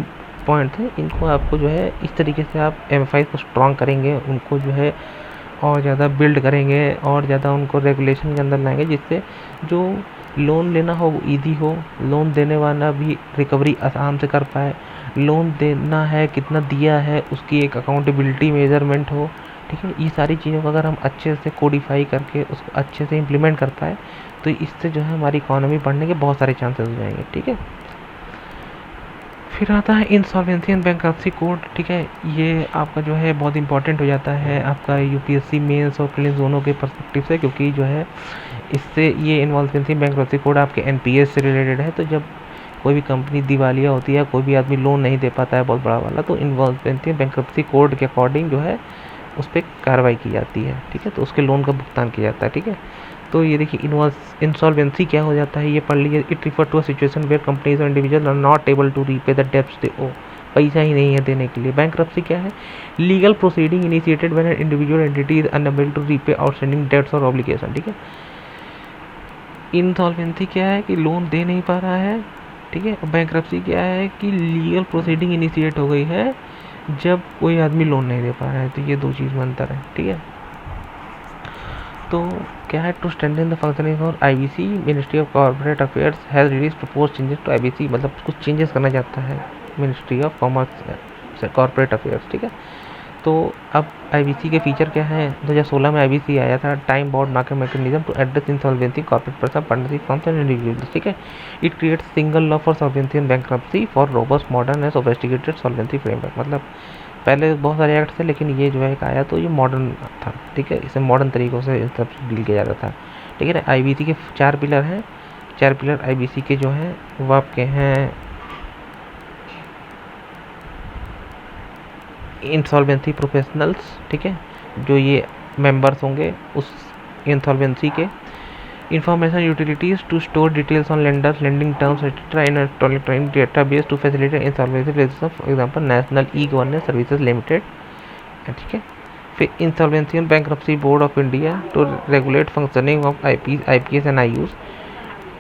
A: point थे इनको आपको जो है इस तरीके से आप MFIs को स्ट्रॉन्ग करेंगे, उनको जो है और ज़्यादा बिल्ड करेंगे और ज़्यादा उनको रेगुलेशन के अंदर लाएंगे, जिससे जो लोन लेना हो वो ईजी हो, लोन देने वाला भी रिकवरी आसान से कर पाए, लोन देना है कितना दिया है उसकी एक अकाउंटेबिलिटी मेजरमेंट हो, ठीक है। ये सारी चीज़ों को अगर हम अच्छे से कोडिफाई करके उसको अच्छे से इम्प्लीमेंट कर पाए तो इससे जो है हमारी इकोनॉमी बढ़ने के बहुत सारे चांसेस हो जाएंगे, ठीक है। फिर आता है इंसॉल्वेंसी एंड बैंक्रप्सी कोड, ठीक है। ये आपका जो है बहुत इंपॉर्टेंट हो जाता है आपका यूपीएससी मेंस और प्रीलिम्स दोनों के पर्सपेक्टिव से, क्योंकि जो है इससे ये इंसॉल्वेंसी बैंक्रप्सी कोड आपके एनपीएस से रिलेटेड है। तो जब कोई भी कंपनी दिवालिया होती है, कोई भी आदमी लोन नहीं दे पाता है बहुत बड़ा वाला, तो इंसॉल्वेंसी बैंक्रप्सी कोड के अकॉर्डिंग जो है उस पर कार्रवाई की जाती है, ठीक है। तो उसके लोन का भुगतान किया जाता है, ठीक है। तो ये देखिए इंसॉल्वेंसी क्या हो जाता है, ये पढ़ लीजिए। It refer to a situation where companies और individual are not able to repay the debts they owe, पैसा ही नहीं है देने के लिए। बैंक्रप्सी क्या है, legal proceeding initiated when an individual entity is unable to repay outstanding debts और ऑब्लिगेशन, ठीक है। इंसॉल्वेंसी क्या है कि लोन दे नहीं पा रहा है, ठीक है। और बैंक्रप्सी क्या है कि लीगल प्रोसीडिंग इनिशिएट हो गई है जब कोई आदमी लोन नहीं दे पा रहा है। तो ये दो चीज़ में अंतर है, ठीक है। तो क्या है, टू स्ट्रेंथन द फंक्शनिंग और IBC, ministry of corporate affairs has release propose changes to IBC, मतलब कुछ चेंजेस करना चाहता है ministry of commerce corporate affairs, ठीक है। तो अब आईबीसी के फीचर क्या है, 2016 में आईबीसी आया था, time bound market mechanism to address insolvency corporate person partnership firms and individuals, ठीक है। It creates single law for solvency and bankruptcy for robust modern and sophisticated solvency framework, मतलब पहले बहुत सारे एक्ट थे लेकिन ये जो है एक आया तो ये मॉडर्न था, ठीक है। इसे मॉडर्न तरीक़ों से इन सब डील किया जाता था, ठीक है। आईबीसी के 4 पिलर हैं, 4 पिलर आईबीसी के जो हैं वो आपके हैं इंसॉल्वेंसी प्रोफेशनल्स, ठीक है, जो ये मेंबर्स होंगे उस इंसॉल्वेंसी के। Information utilities to store details on lenders, lending terms etcetera in electronic database to facilitate insolvency register, for example national e governance services limited, ठीक है। फिर insolvency and bankruptcy board of India to regulate functioning of IPs and IUs,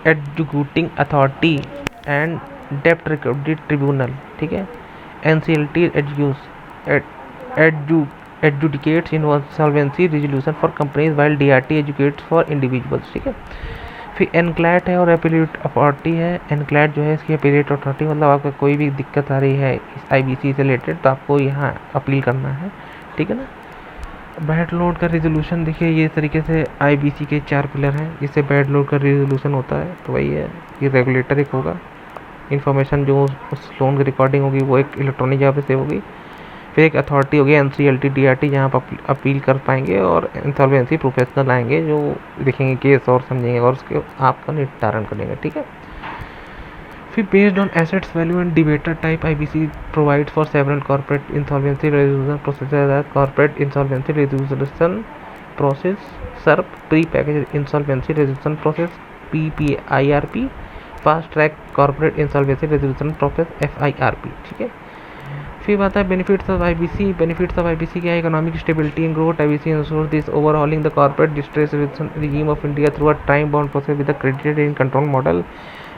A: executing authority and डेप्ट recovery tribunal, ठीक है। NCLT adjudicates insolvency resolution for companies while DRT educates for individuals, ठीक है। फिर NCLAT है और अपीलेट अथॉरिटी है। NCLAT जो है इसकी अपीलेट अथॉरिटी, मतलब आपका कोई भी दिक्कत आ रही है इस आईबीसी से रिलेटेड तो आपको यहाँ अपील करना है, ठीक है ना। बेड लोड का रिजोल्यूशन देखिए ये तरीके से आईबीसी के 4 पिलर हैं जिससे बेड लोड का रिजोल्यूशन होता है। तो वही है, ये रेगुलेटर एक होगा, इन्फॉर्मेशन जो उस लोन की रिकॉर्डिंग होगी वो एक इलेक्ट्रॉनिक जगह पे सेव होगी। फिर एक अथॉरिटी होगी एनसीएलटी डीआरटी जहाँ पर अपील कर पाएंगे, और इंसॉल्वेंसी प्रोफेशनल आएंगे जो देखेंगे केस और समझेंगे और उसके आपका निपटारण करेंगे। ठीक है। फिर based on assets value and debtor type IBC provides for several corporate insolvency resolution process corporate insolvency resolution process CIRP pre package insolvency resolution process PPIRP fast track corporate insolvency resolution process FIRP. ठीक है। फिर आता है benefits of IBC. Benefits of IBC क्या है? Economic stability and growth. IBC ensures this overhauling the corporate distress regime of India through a time bound process with a credited in control model.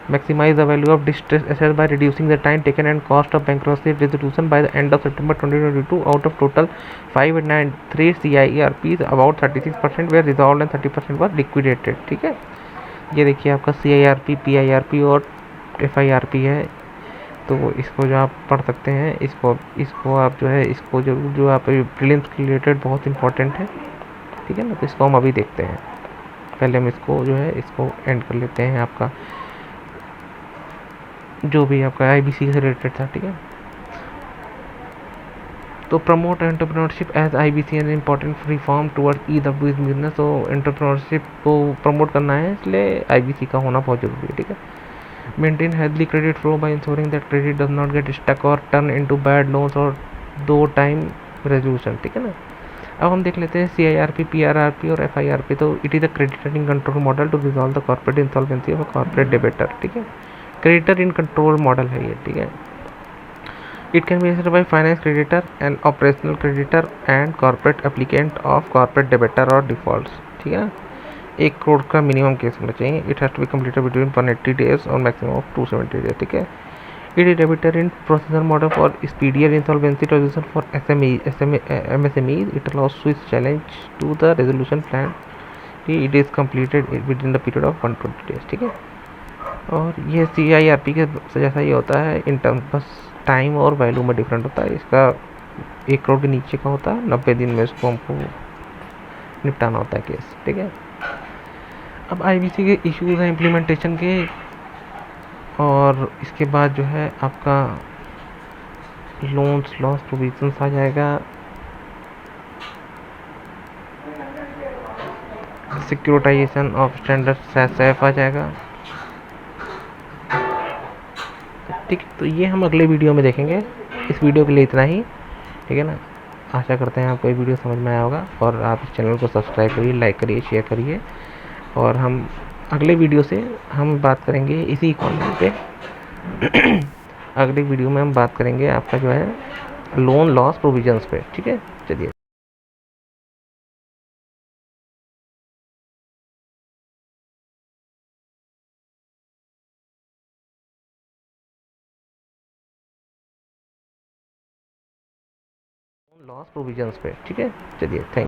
A: Maximize the value of distressed assets by reducing the time taken and cost of bankruptcy resolution. By the end of September 2022, out of total 593 CIRPs, about 36% were resolved and 30% were liquidated. ठीक है। ये देखिए आपका CIRP, PIRP और FIRP है। तो इसको जो आप पढ़ सकते हैं, इसको आप जो है इसको जो आप प्रीलिम्स के रिलेटेड बहुत इंपॉर्टेंट है। ठीक है ना। तो इसको हम अभी देखते हैं। पहले हम इसको जो है इसको एंड कर लेते हैं, आपका जो भी आपका आईबीसी से रिलेटेड था। ठीक है। तो promote entrepreneurship as IBC an important reform towards ease of doing business. तो एंटरप्रेन्योरशिप को प्रमोट करना है, इसलिए आईबीसी का होना बहुत जरूरी है। ठीक है। Maintain healthy credit flow by insuring that credit does not get stuck और टर्न इनटू बैड लोन्स और दो टाइम रेजोल्यूशन। ठीक है ना। अब हम देख लेते हैं CIRP, PRRP और FIRP। तो it is a creditor in control model to resolve the corporate insolvency of a corporate debitor. ठीक है। क्रेडिटर इन कंट्रोल मॉडल है ये। ठीक है। It can be asset by finance creditor and operational creditor and corporate applicant of corporate debtor और defaults. ठीक है ना। 1 करोड़ का मिनिमम केस होना चाहिए। It has to be completed between 180 days और मैक्सिमम ऑफ 270 डेज। ठीक है। It is debtor in processor model for speedier insolvency resolution for MSMEs. It allows switch challenge to the resolution plan. It is completed within the period of 120 days. ठीक है। और ये CIRP के जैसा ही होता है इन टर्म, बस time और वैल्यू में डिफरेंट होता है। इसका 1 करोड़ के नीचे का होता है, 90 दिन में इसको हमको निपटाना होता है केस। ठीक है। अब आईबीसी के इश्यूज हैं इम्प्लीमेंटेशन के, और इसके बाद जो है आपका लोन्स लॉस प्रोविजंस आ जाएगा, सिक्योरिटाइजेशन ऑफ स्टैंडर्ड SAF आ जाएगा। ठीक है। तो ये हम अगले वीडियो में देखेंगे। इस वीडियो के लिए इतना ही। ठीक है ना। आशा करते हैं आपको ये वीडियो समझ में आया होगा, और आप इस चैनल को सब्सक्राइब करिए, लाइक करिए, शेयर करिए। और हम अगले वीडियो से हम बात करेंगे इसी इकोनॉमी पे। अगले वीडियो में हम बात करेंगे आपका जो है लोन लॉस प्रोविजंस पे। ठीक है। चलिए। लॉस प्रोविजंस पे। ठीक है। चलिए। थैंक